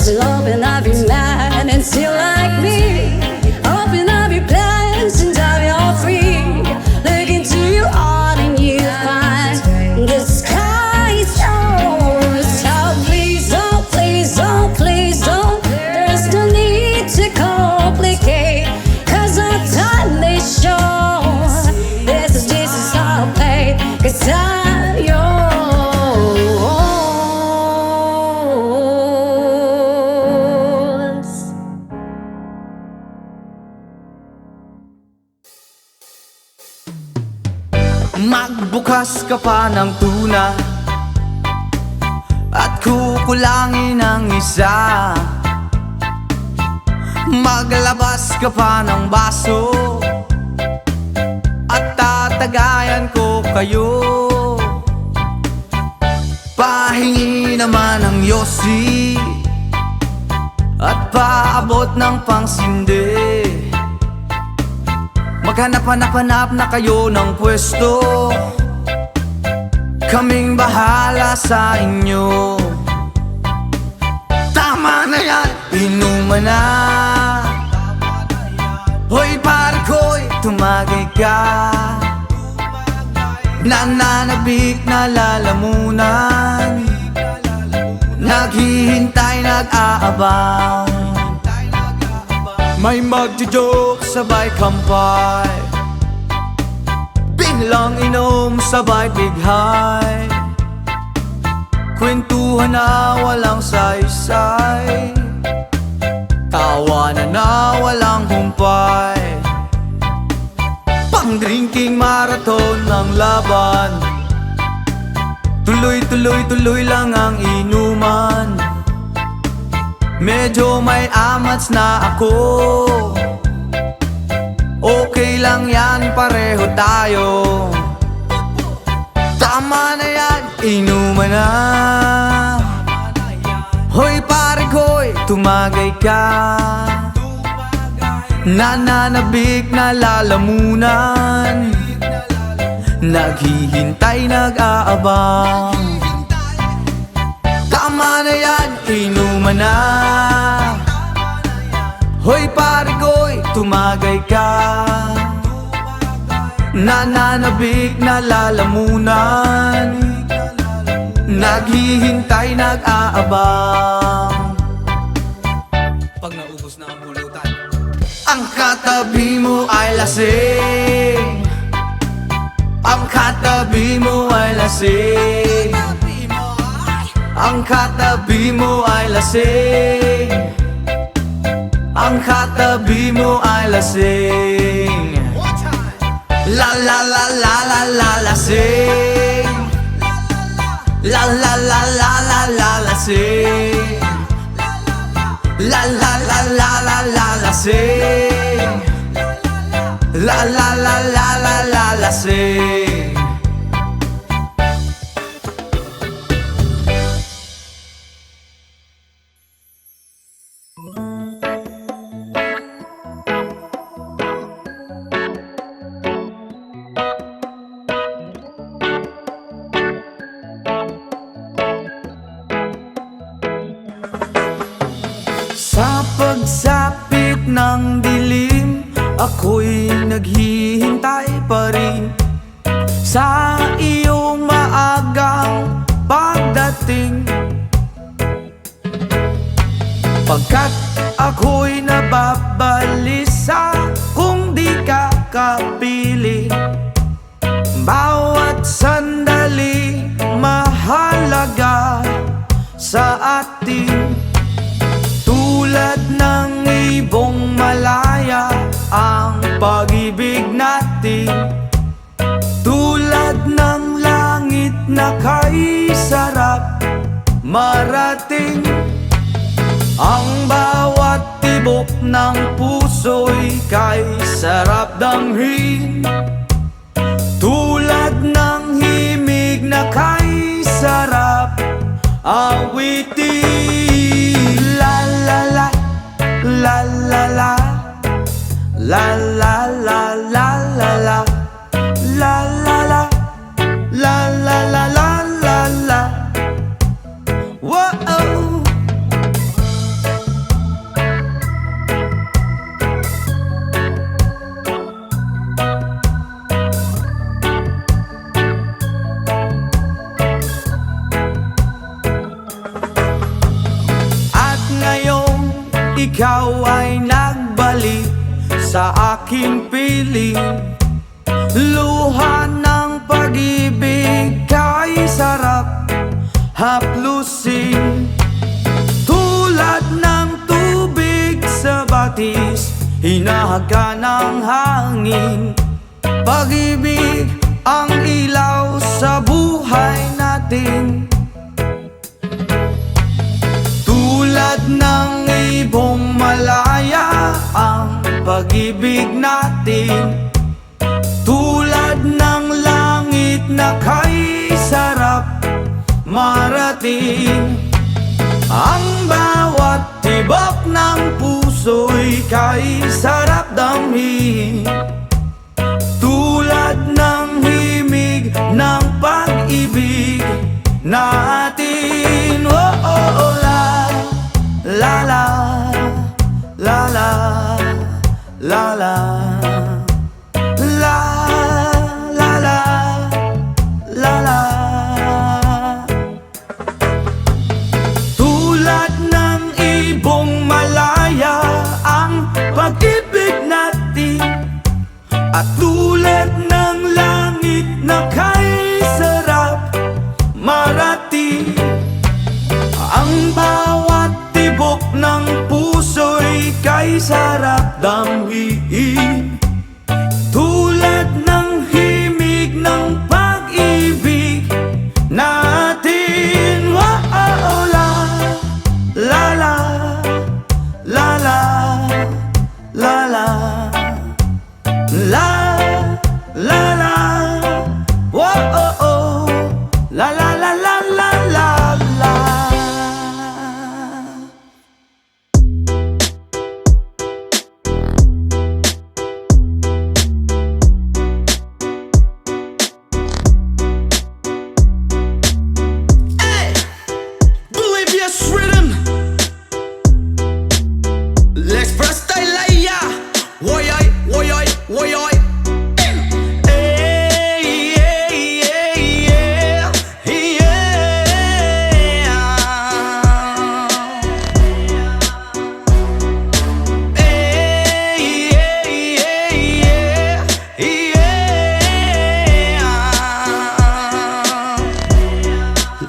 Speaker 3: Open up your mind and still like me. Open up your plans and I'm all free. Look into your heart and you find the sky is yours. So please don't, please don't, please don't. There's no need to complicate, 'cause our time is short. This is all paid, 'cause I'm yours.
Speaker 1: Magbukas ka pa ng tuna at kukulangin ng isa. Maglabas ka pa ng baso at tatagayan ko kayo. Pahingi naman ng yosi at paabot ng pangsindi. Maghanap-hanap na kayo ng pwesto, kaming bahala sa inyo. Tama na yan, inuman na. Hoy pare ko'y tumagay ka, nananabik na lalamunan, naghihintay, nag-aabang. May magjo-joke, sabay kampay, biglang inom, sabay bighay, kwentuhan na walang saysay, tawanan na walang humpay. Pang-drinking marathon ng laban, tuloy-tuloy-tuloy lang ang inuman. Medyo may amats na ako, okay lang yan, pareho tayo. Tama na yan, inuman na. Hoy pare ko'y tumagay ka, nananabik na lalamunan, naghihintay, nag-aabang. Tama na yan, inuman na. Hoy pare ko'y tumagay ka, nananabik na lalamunan, naghihintay, nag-aabang. Pag naubos na ang pulutan, ang katabi mo ay lasing, ang katabi mo ay lasing, ang katabi mo ay lasing, ang katabi mo ay lasing. La la la la la la lasing, la la la la la la lasing, la la la la la la lasing, la la la la la la lasing. Sa pagsapit ng dilim, ako'y naghihintay pa rin sa iyong maagang pagdating. Pagkat ako'y nababalisa kung di ka kapiling. Bawat sandali mahalaga sa atin. Tulad ng ibong malaya ang pag-ibig natin, tulad ng langit na kay sarap marating. Ang bawat tibok ng puso'y kay sarap damhin, tulad ng himig na kay sarap awitin. La la la, la la la, la la la la la la, la la la, la la la la la la. Whoa. Ikaw ay nagbalik sa aking piling, luha ng pag-ibig kay sarap haplusin. Tulad ng tubig sa batis, hinahaga ng hangin. Pag-ibig ang ilaw sa buhay natin, tulad ng ibong malaya ang pag-ibig natin, tulad ng langit na kay sarap marating. Ang bawat tibok ng puso'y kay sarap damhin, tulad ng himig ng pag-ibig natin. Oh, oh, oh, la, la, la, la, la, la, la, la, la, la, la, la. Tulad ng ibong malaya ang pag-ibig natin, at tulad ng langit na kay sarap marating. Ang bawat tibok ng puso'y kay sarap damhin, tulad ng himig ng pag-ibig natin. Oh, oh, oh, la, la, la, la, la, la, la, la, la, la, oh, oh, oh, la, la, la, la, la, la, la. Hey, Bolivia's rhythm, l'Express Tailaya, woyoy, woyoy, woyoy. Hey, hey, hey, yeah, yeah. Hey, hey, hey, yeah, yeah.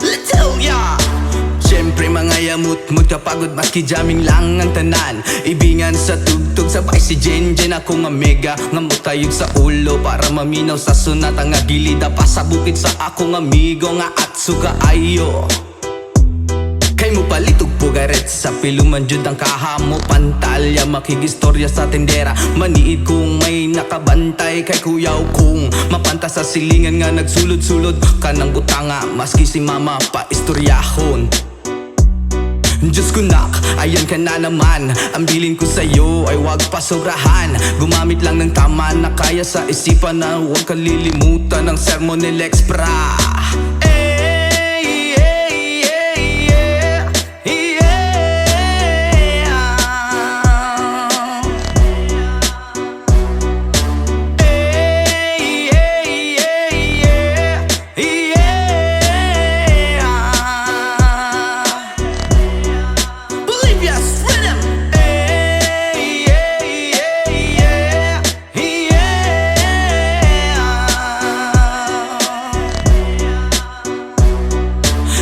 Speaker 1: Let's tell ya. Siyempre mga yamut-mut kapagod maski jamming lang ang tanan. Ibingan sa tugtog sabay si Jenjen ako nga mega nga mutayog sa ulo para maminaw sa sunata nga gilida pa sa bukid sa akong amigo nga atsuga ayo. Kay mo palitog pugaret sa piluman jud ang kahamo pantalya makigistorya sa tendera maniid kung may nakabantay kay kuyaw kung mapanta sa silingan nga nagsulod-sulod kanang butanga maski si mama pa istoryahon. Diyos ko nak, ayan ka na naman. Ang bilin ko sa'yo ay wag pa sobrahan. Gumamit lang ng tama na kaya sa isipan na huwag kalilimutan ng sermon ni Lex Pra. Hey, hey, hey, yeah, yeah. Hey, hey, hey, yeah, yeah. Bolivia's rhythm. Hey, hey, hey, yeah, yeah.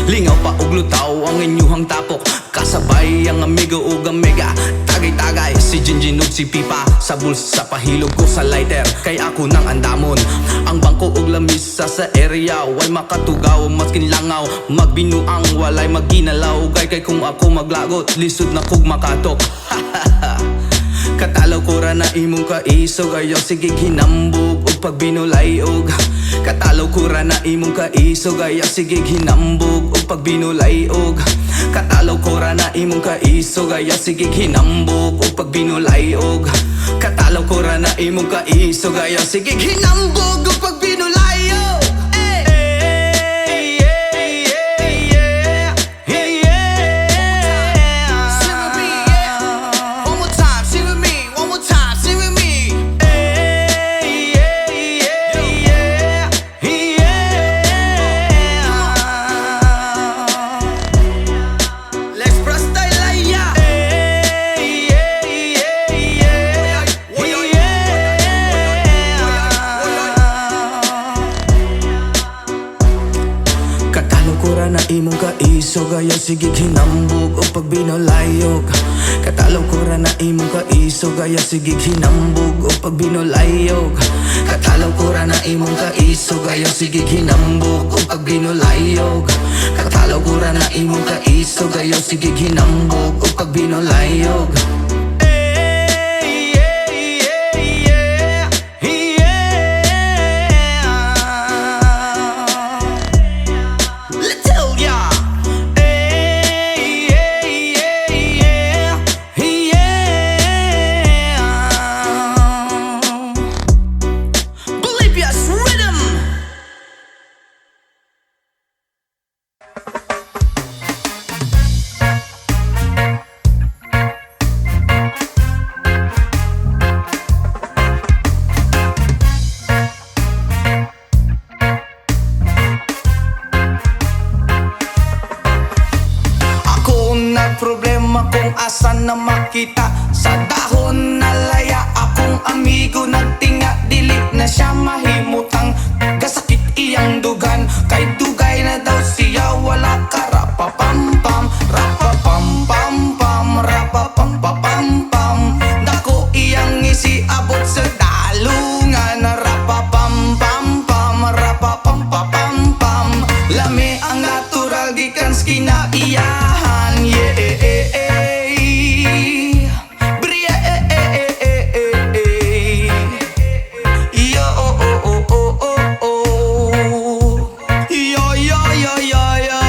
Speaker 1: Lingaw pa og lutaw ang inyuhang tapok kasabay ang amigo ug amiga tagay-tagay si Jinjin ug si Pipa sa bulsa pahilog ko sa lighter kay ako nang andamon ang bangko ug lamisa sa area way makatugaw maskin langaw magbinuang walay maginalaw kay kung ako maglagot lisod na kog makatok. Katalaw ko ra na imong kaisog ayaw sige hinambog ug pagbinulay og katalaw ko ra na imong kaisog ayaw sige hinambog ug pagbinulay og katalaw ko ra na imong kaisog ayaw sige hinambog ug pagbinulay og katalaw ko ra na imong kaisog ayaw sige hinambog ug pagbinulay og na imong kaisog ayaw sige hinambog o pagbinulayog katalaw ko ra na imong kaisog ayaw sige hinambog o pagbinulayog katalaw ko ra na imong kaisog ayaw sige hinambog o pagbinulayog katalaw ko ra na imong kaisog ayaw sige hinambog o pagbinulayog. Let's tell ya. na makita. Sa dahon na laya akong amigo nagtinga, dili na siya mahimutang kasakit iyang dugan. Kay dugay na daw siya wala ka. Rapapampam, rapapampampam, rapapampapampam. Dako iyang isiabot sa dalungan. Rapapampampam, rapapampapampam. Lami ang natural gikan sa kinaiyahan. Bria yo yo yo yo yo yo.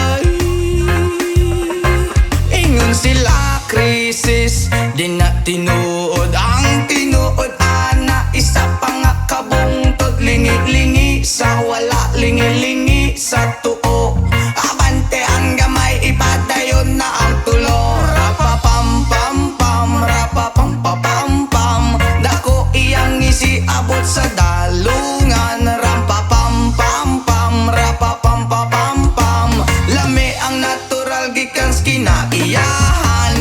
Speaker 1: Ingon sila krisis, di na tinuod ang tinuod ana. Isa pa nga kabungtod, lingi-lingi sa wala, lingi-lingi sa tuo. Abante ang gamay, ipadayon na ang tulo. Rapapampampam, rapapampapampam. Dako iyang isiabot sa dalungan. Rampapampampam, rapapampapampam. Lami ang natural gikan sa kinaiyahan.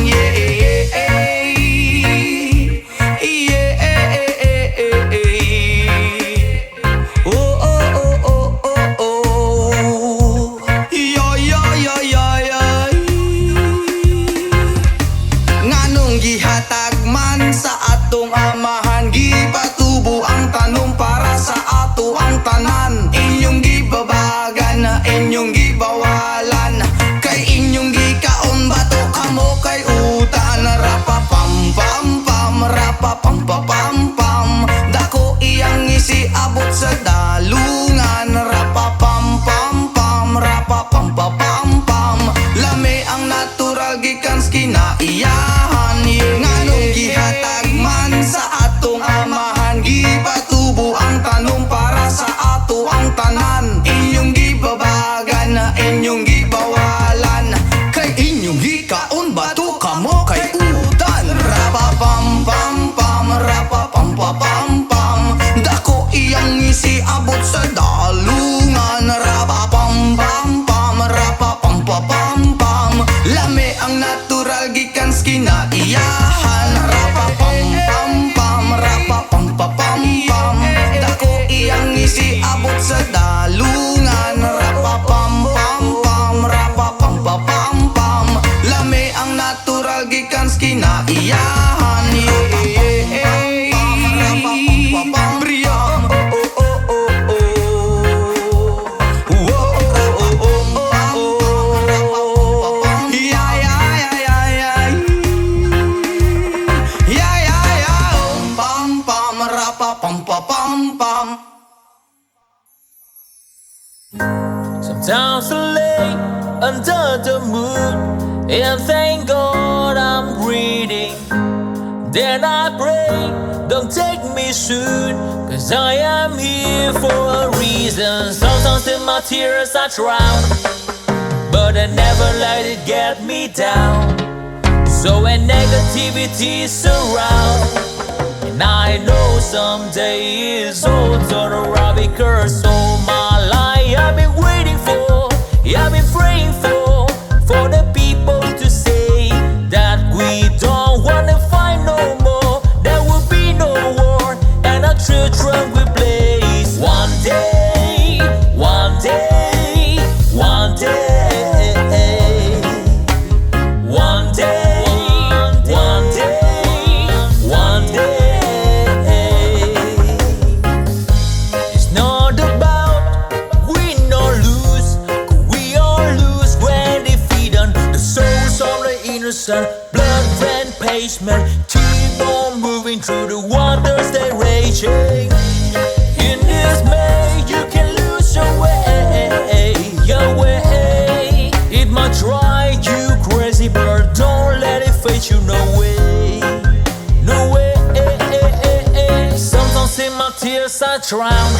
Speaker 1: Nganong gihatag man sa atong amahan, gipatubo ang tanong para sa ato ang tanan. Inyong gibabagan na inyong gibawalan, kay inyong gikaon bato kamo kay utan. Rapapampampam, rapapampapampam. Dako iyang isiabot sa dalungan. Rapapampampam, rapapampapampam. Lami ang natural gikan sa kinaiyahan. Nganong gihatag man sa atong amahan, gipatubo ang tanong para sa ato ang tanan. Inyong gibabagan na inyong gibawalan, kay inyong gikaon bato kamo kay utan. Rapapampampam, rapapampapampam. Dako iyang isiabot sa dalungan. Rapapampampam, rapapampapampam. Lami ang natural gikan sa kinaiyahan. Rapapampampam, rapapampapampam. Dako iyang isiabot sa dalungan. Rapapampampam, rapapampapampam. Lami ang natural gikan sa kinaiyahan. Bria
Speaker 5: Sometimes I lay under the moon and thank God I'm breathing. Then I pray, don't take me soon, cause I am here for a reason. Sometimes in my tears I drown, but I never let it get me down. So when negativity surrounds, and I know someday it's all turn around, because all my life I've been waiting for, I've been praying for the people to say that we don't wanna fight no more. There will be no war, and our children will blaze. One day, one day, one day, one day, one day, one day. It's not about win or lose, 'cause we all lose when defeated. The souls of the innocent, blood red pavement, keep on moving through the waters they raging. In this May, you can lose your way, your way. It might drive you crazy, but don't let it face you. No way, no way. Sometimes in my tears I drown,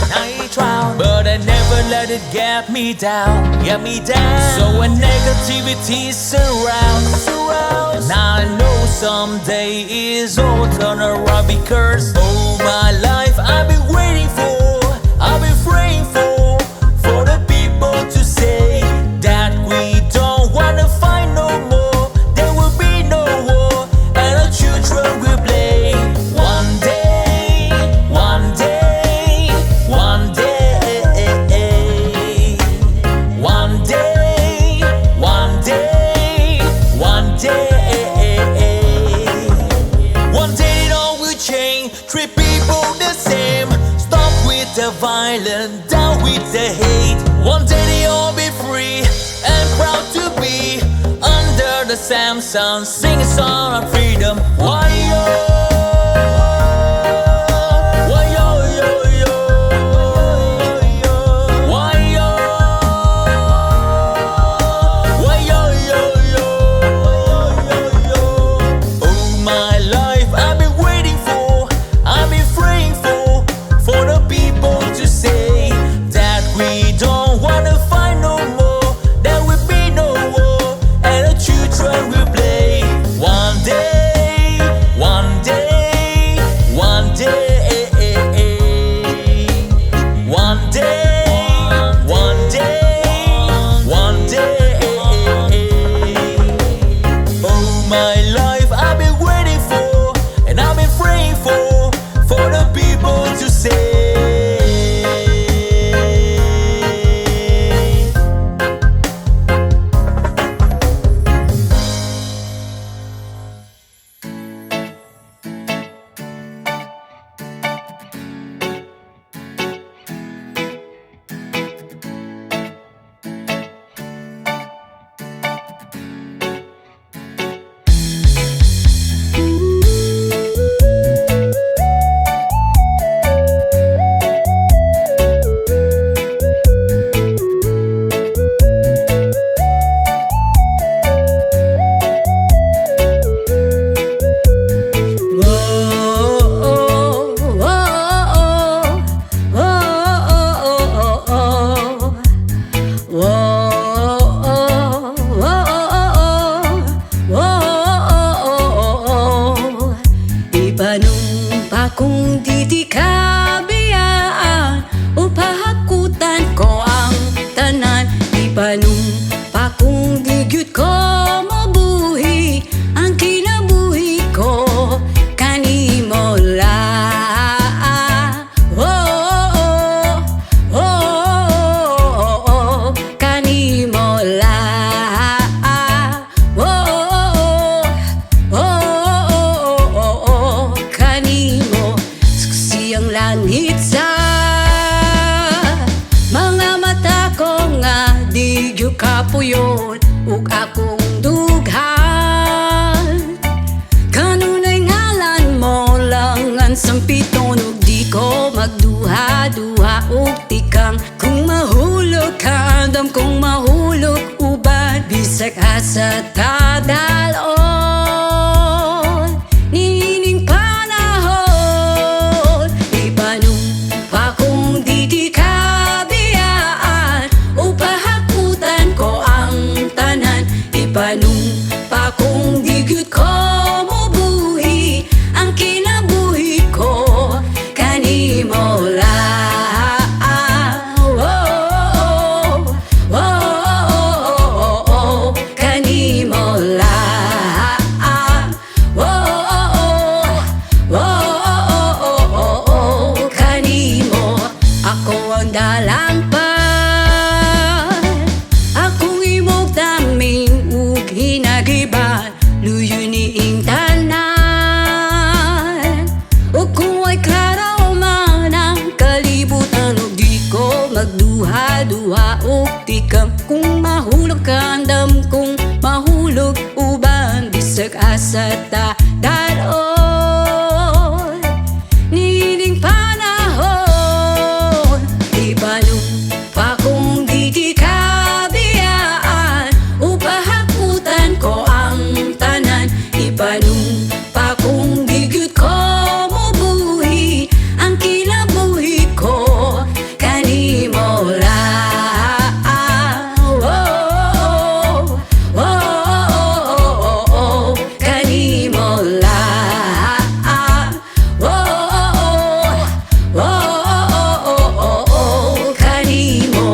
Speaker 5: but I never let it get me down, So when negativity surrounds, and I know someday it's all turn around, because all my life I've been waiting for, I've been praying for the people to say that we don't wanna fight no more. There will be no war, and Samson, sing a song of freedom. Why yo? Why yo yo yo? Why yo? Why yo yo yo? Oh my life, I've been waiting for, I've been praying for the people to say that we don't wanna fight no more, there will be no war, and the children will play. One day, one day, one day, one day, one day, one day. Oh my life, I've been waiting for, and I've been praying for the people to say.
Speaker 3: Ipanumpa kung di kabiyaan upahakutan ko ang tanan. Ipanumpa kung di gyud ko mabuhi ang kinabuhi ko kanimo lang. Kanimo lang. Kanimo suksi ang langit sa mga mata ko nga di gyud kapuyon ug akong dughan. Kanunay ngalan mo lang ang sampiton ug di ko magduha-duha ug tikang kung mahulog ka andam kung mahulog uban bisag asa tadalon nining panahon. Ipanumpa kung di kabiyaan upahakutan ko ang tanan. Ipanumpa kung di gyud ko mabuhi ang kinabuhi ko kanimo lang. Kanimo lang. Kanimo ako ang dalang pa, akong imong taming ug hinagiban luyo niing tanan. Ug kung ay klaro man ang kalibutan ug di ko magduha-duha ug tikam kung mahulog ka andam kung mahulog uban bisag asa ta daron nining panahon. Ipanumpa kung di kabiyaan upahakutan ko ang tanan. Ipanumpa kung di gyud ko mabuhi ang kinabuhi ko kanimo lang. Kanimo lang. Kanimo.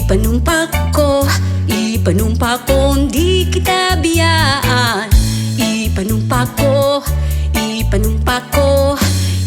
Speaker 3: Ipanumpa ko Ipanumpa kong di kita biyaan. Ipanumpa ko, ipanumpa ko,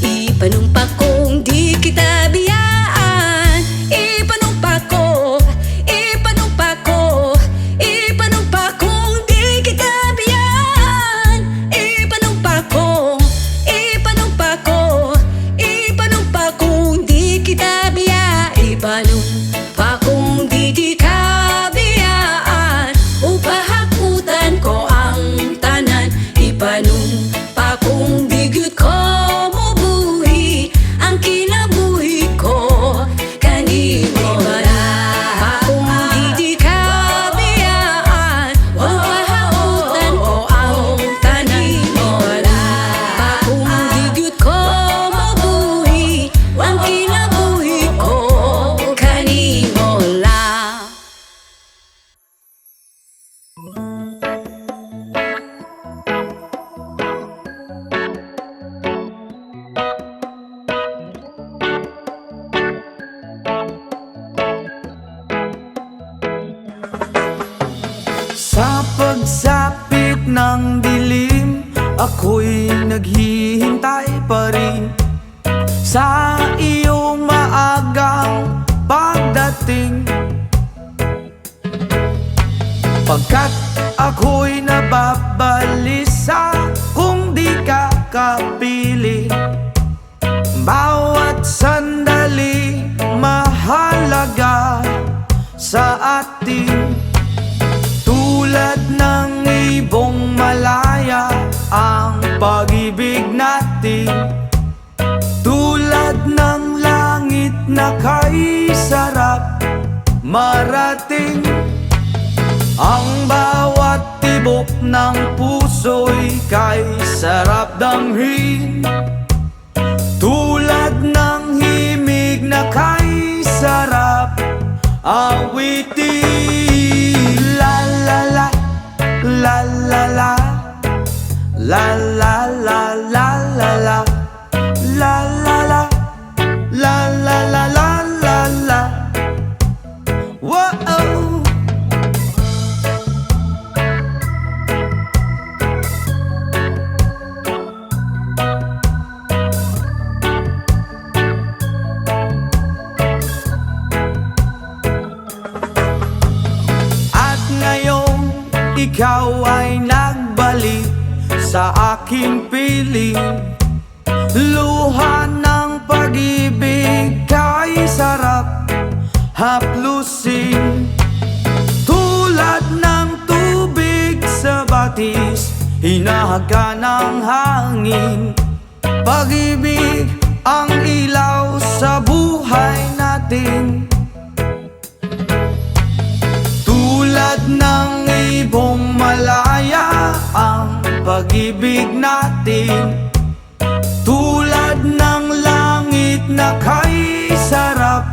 Speaker 3: ipanumpa kong di kita biyaan. Ipanumpa ko, ipanumpa ko, ipanumpa kong di kita biyaan. Ipanumpa ko, ipanumpa ko, ipanumpa kong di kita biyaan. Ipanumpa kong di ka biyaan. Upahakutan ko ang tanan. Ipanumpa kong di gyud ko mabuhi ang kinabuhi ko kanimo na. Kung di ka biyaan, upahakutan ko ang tanan. Ipanumpa kong di gyud ko mabuhi ang kinabuhi ko kanimo lang.
Speaker 1: Sa pagsapit ng dilim, ako'y naghihintay pa rin sa iyong maagang pagdating. Pagkat ako'y nababalisa kung di ka kapiling. Bawat sandali mahalaga sa atin. Tulad ng ibong malaya ang pag-ibig natin. Tulad ng langit na kay sarap marating. Ang bawat tibok ng puso'y kay sarap damhin. Tulad ng himig na kay sarap awitin. La la la, la la la, la la la la la la, la la la, la la la la la la. Whoa. Ikaw ay nagbalik sa aking piling. Luha ng pag-ibig kay sarap haplusin. Tulad ng tubig sa batis, hinahaga ng hangin. Pag-ibig ang ilaw sa buhay natin. Tulad ng ibong malaya ang pag-ibig natin. Tulad ng langit na kay sarap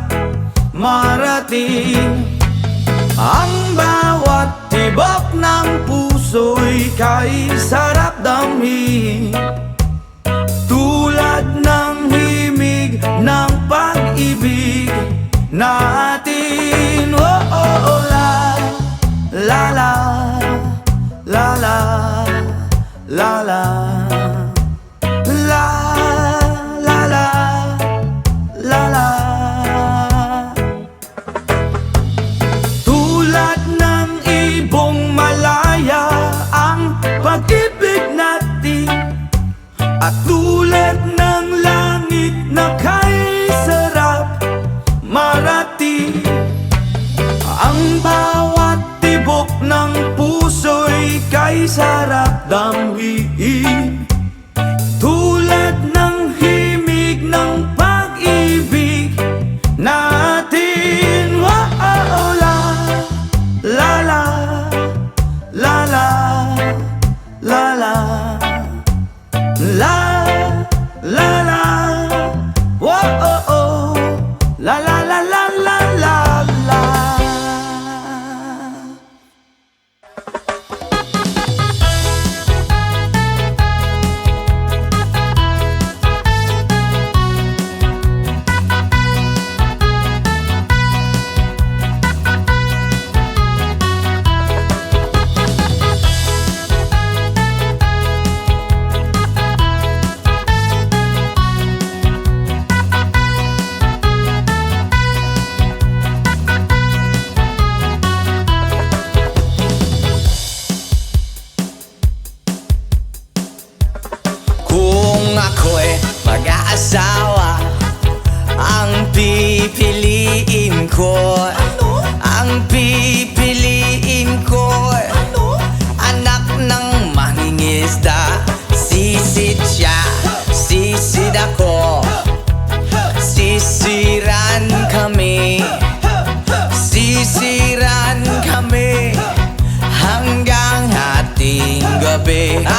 Speaker 1: marating. Ang bawat tibok ng puso'y kay sarap damhin. Tulad ng himig ng pag-ibig natin. Oh, oh, oh, la la la la la la la la la la la. Tulad ng ibong malaya ang pag-ibig natin. At tulad ng langit na kay sarap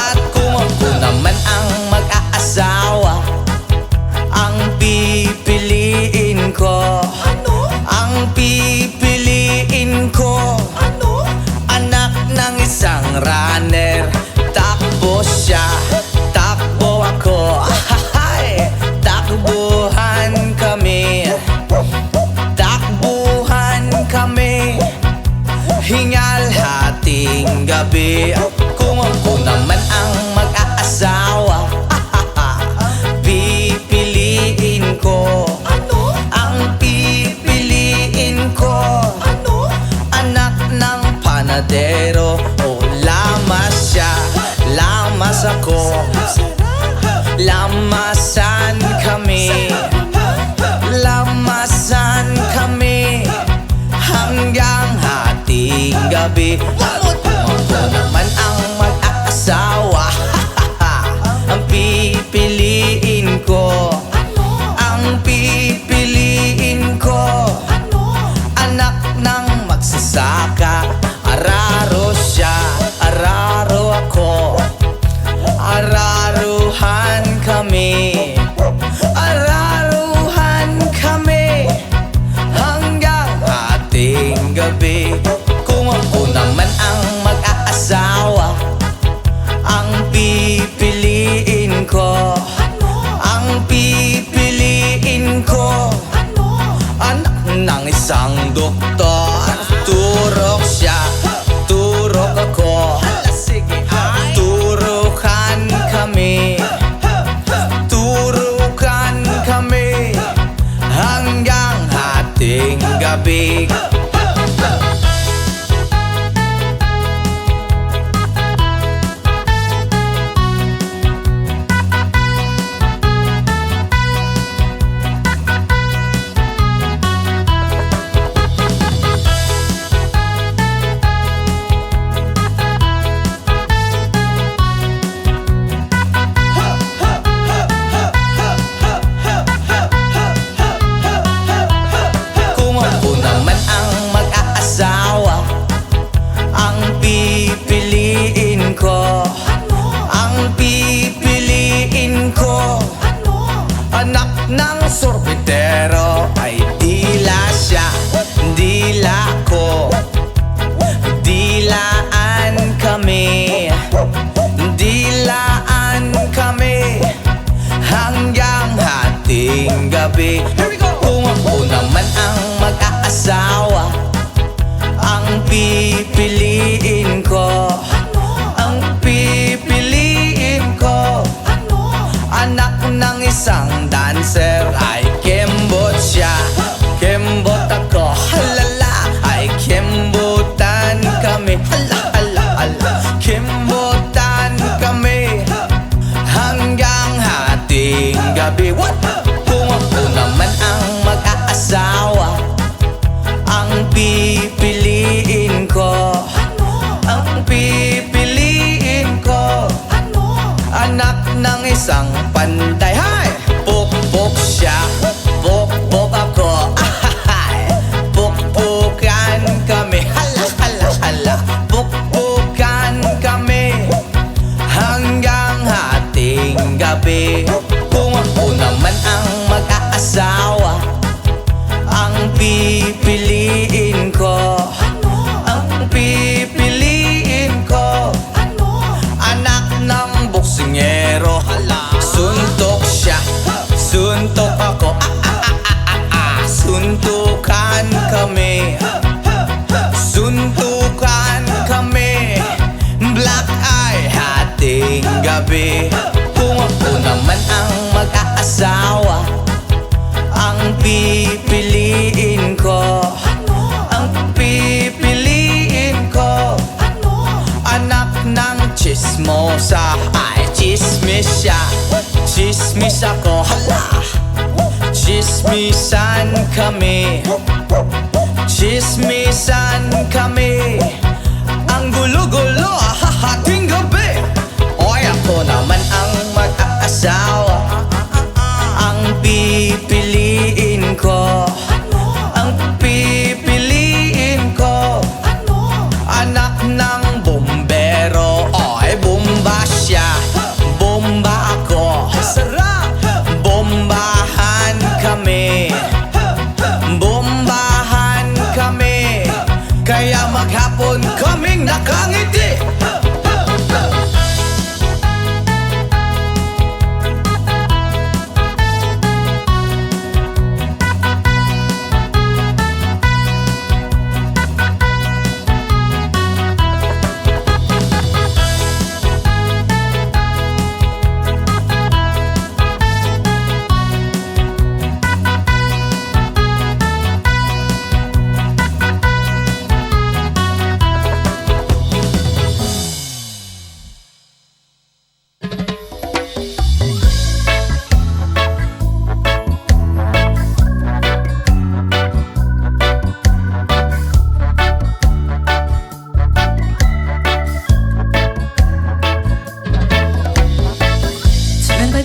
Speaker 2: At kung ako naman ang mag-aasawa, ang pipiliin ko, ang pipiliin ko, anak ng isang runner. Takbo siya, takbo ako. Ahahay! Takbuhan kami, takbuhan kami. Hingal hating gabi. Kung ako naman ang mag-aasawa, pipiliin ko, ang pipiliin ko, anak ng panadero. O lamas siya, lamas ako, lamasan kami, lamasan kami hanggang hating gabi. Ako naman ang mag-aasawa, ang pipiliin ko, ang pipiliin ko, anak ng magsasaka. Araro siya, araro ako, araruhan kami, araruhan kami hanggang hating gabi. Kung ako naman ang mag-aasawa, ang pipiliin ko, ang pipiliin ko, anak ng isang doktor. Turok siya, turok ako, turukan kami, turukan kami hanggang hating gabi. Kung ako naman ang mag-aasawa, ang pipiliin ko, ang pipiliin ko, anak ng sorbetero. Ay dila siya, dila ko, dilaan kami, dilaan kami hanggang hating gabi. Kung ako naman ang mag-aasawa, ang pipiliin ko, ang pipiliin ko, anak ng isang dancer. Ay kembot siya, kembot ako, halala. Ay kembotan kami, hala, hala, hala. Kembotan kami hanggang hating gabi. What? Kung ako naman ang mag-aasawa, ang pipiliin ko, ang pipiliin ko, anak ng isang panday. Hay! Pukpok siya, pukpok ako. Ahahay! Pukpukan kami, hala, hala, hala. Pukpukan kami hanggang hating gabi. Kung ako naman ang mag-aasawa, ang pipiliin ko, ang pipiliin ko, anak ng boksingero. Suntok siya, suntok ako, suntukan kami, suntukan kami, black eye hating gabi. Kung ako naman ang mag-aasawa, ang pipiliin ko, ang pipiliin ko, anak ng chismosa. Ay chismis siya, chismis ako, hala. Chismisan kami, chismisan kami, ang gulo-gulo hahating gabi. Oy ako naman ang mag-aasawa, ang pipiliin ko, ang pipiliin ko, anak ng bombero. Oy bomba siya, nakangiti.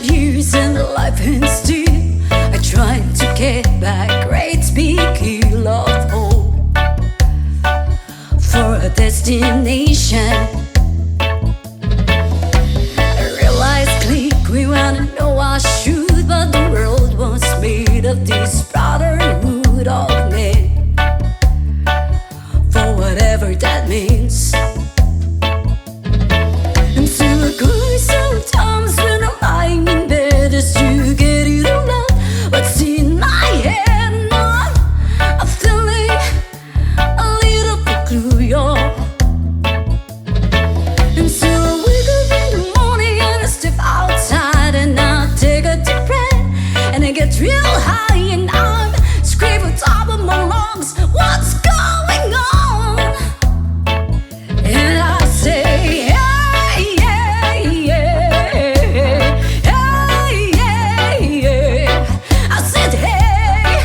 Speaker 3: Years and life and still I try to get back great big hill of hope for a destination. I realize click we wanna know our truth, but the world was made of this brotherhood of men, for whatever that means. And so I cry sometimes when I'm lying in bed just to get it all out. What's in my head now? I'm feeling a little peculiar. And so I wake up in the morning and I step outside and I take a deep breath and I get real high and I'm screaming top of my lungs, what's going on? And I say, hey, yeah, yeah, hey, yeah, yeah. I said, hey,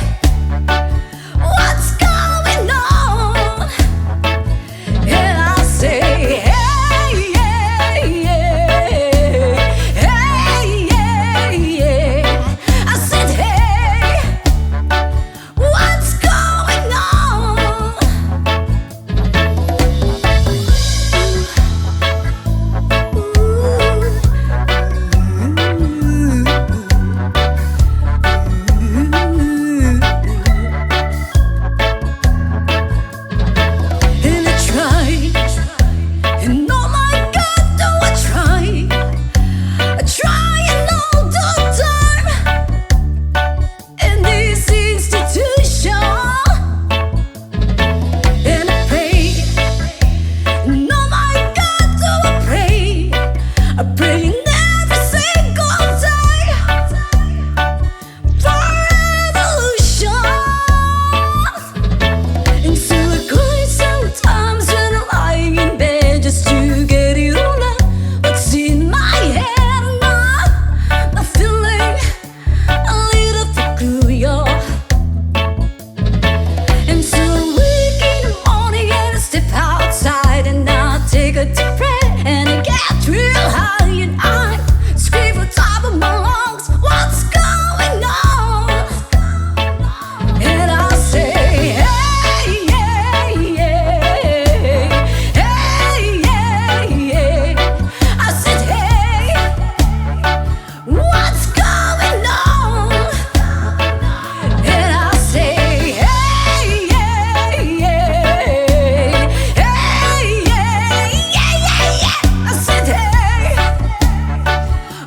Speaker 3: what's going on? And I say, hey, yeah, yeah, hey, yeah, yeah. I said, hey, what's going on? And I try, and oh my God, do I try? I try and all the time in this institution, and I pray, and oh my God, do I pray? I pray in every single day for revolution. And so I cry sometimes when I'm lying in bed just to get it all out. What's in my head now? I'm feeling a little peculiar. And so I wake in the morning and I step outside and I take a deep breath and I get real high and I scream on top of my lungs, what's going on? And I say, hey, yeah, yeah, hey, yeah, yeah. I said, hey, what's going on? And I say, hey, yeah, yeah, hey, yeah, yeah. I said, hey,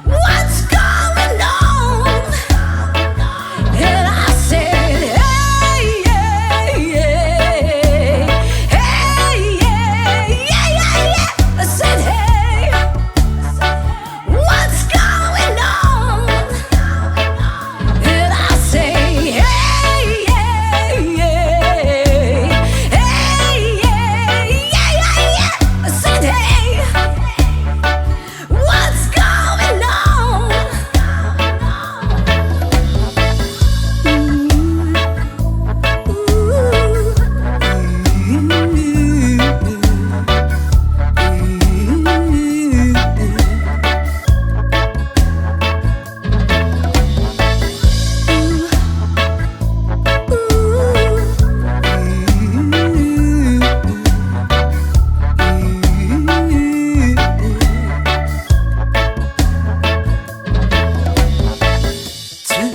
Speaker 3: what's going on? And I said, hey, yeah, yeah, hey, yeah. I said, hey, what's going on? And I say, hey, yeah, yeah, hey, yeah. I said, hey, what's going on?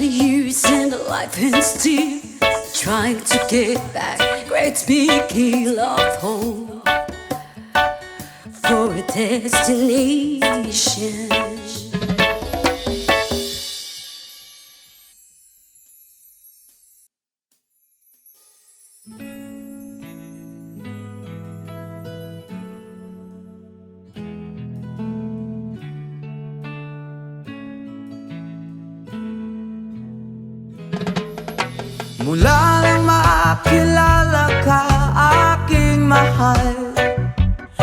Speaker 3: Years and life and still trying to get back great big hill of hope for a destination.
Speaker 1: Mula nang makilala ka, aking mahal,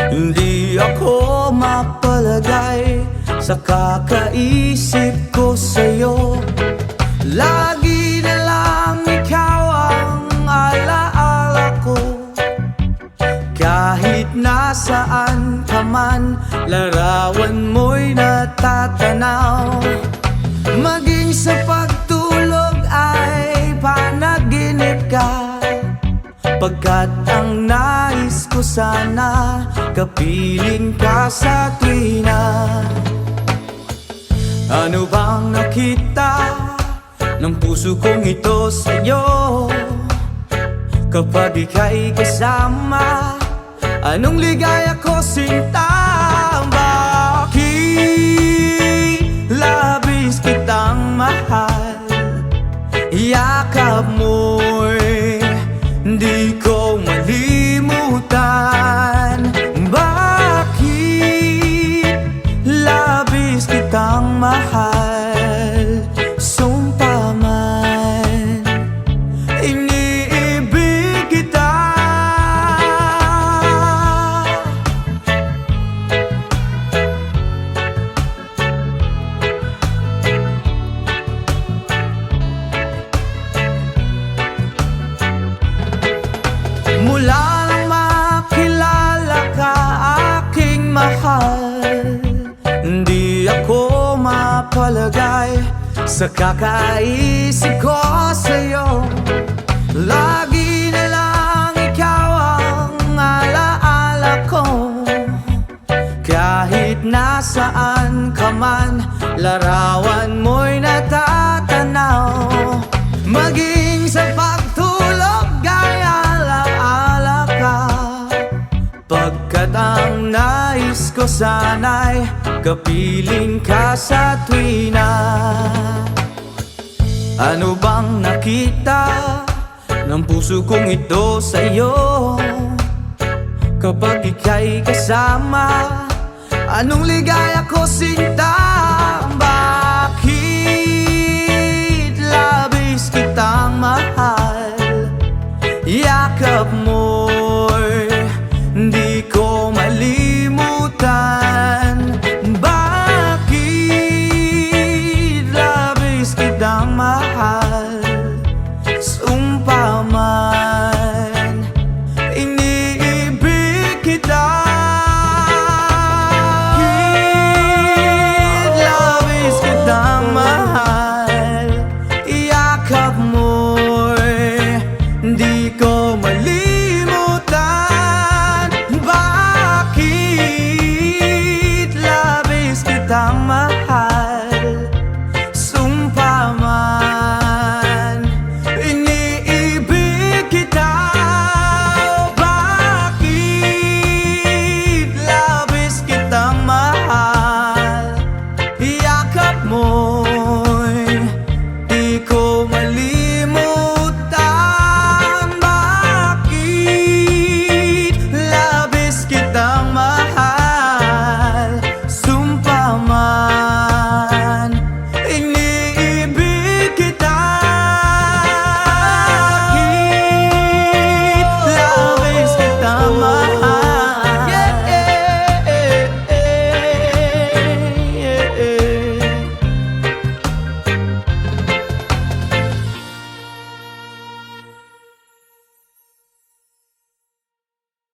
Speaker 1: hindi ako mapalagay sa kakaisip ko sa'yo. Lagi na lang ikaw ang alaala ko. Kahit nasaan ka man, larawan mo'y natatanaw. Maging sa pagtulog ay panaginip ka, pagkat ang nais ko sana kapiling ka sa tuwina. Ano bang nakita ng puso kong ito sa'yo? Kapag ika'y kasama, anong ligaya ko sinta? Bakit labis kitang mahal? Yakap mo'y di ko malimutan. Bakit labis kitang mahal? Sumpa man, iniibig kita. Mula nang makilala ka, aking mahal, hindi ako mapalagay sa kakaisip ko sa'yo. Lagi na lang ikaw ang alaala ko. Kahit nasaan ka man, larawan mo'y natatanaw. Maging sa pagtulog ay alaala ka, pagkat ang nais ko sana'y kapiling ka sa tuwina. Ano bang nakita ng puso kong ito sa'yo? Kapag ika'y kasama, anong ligaya ko sinta? Bakit labis kitang mahal? Yakap mo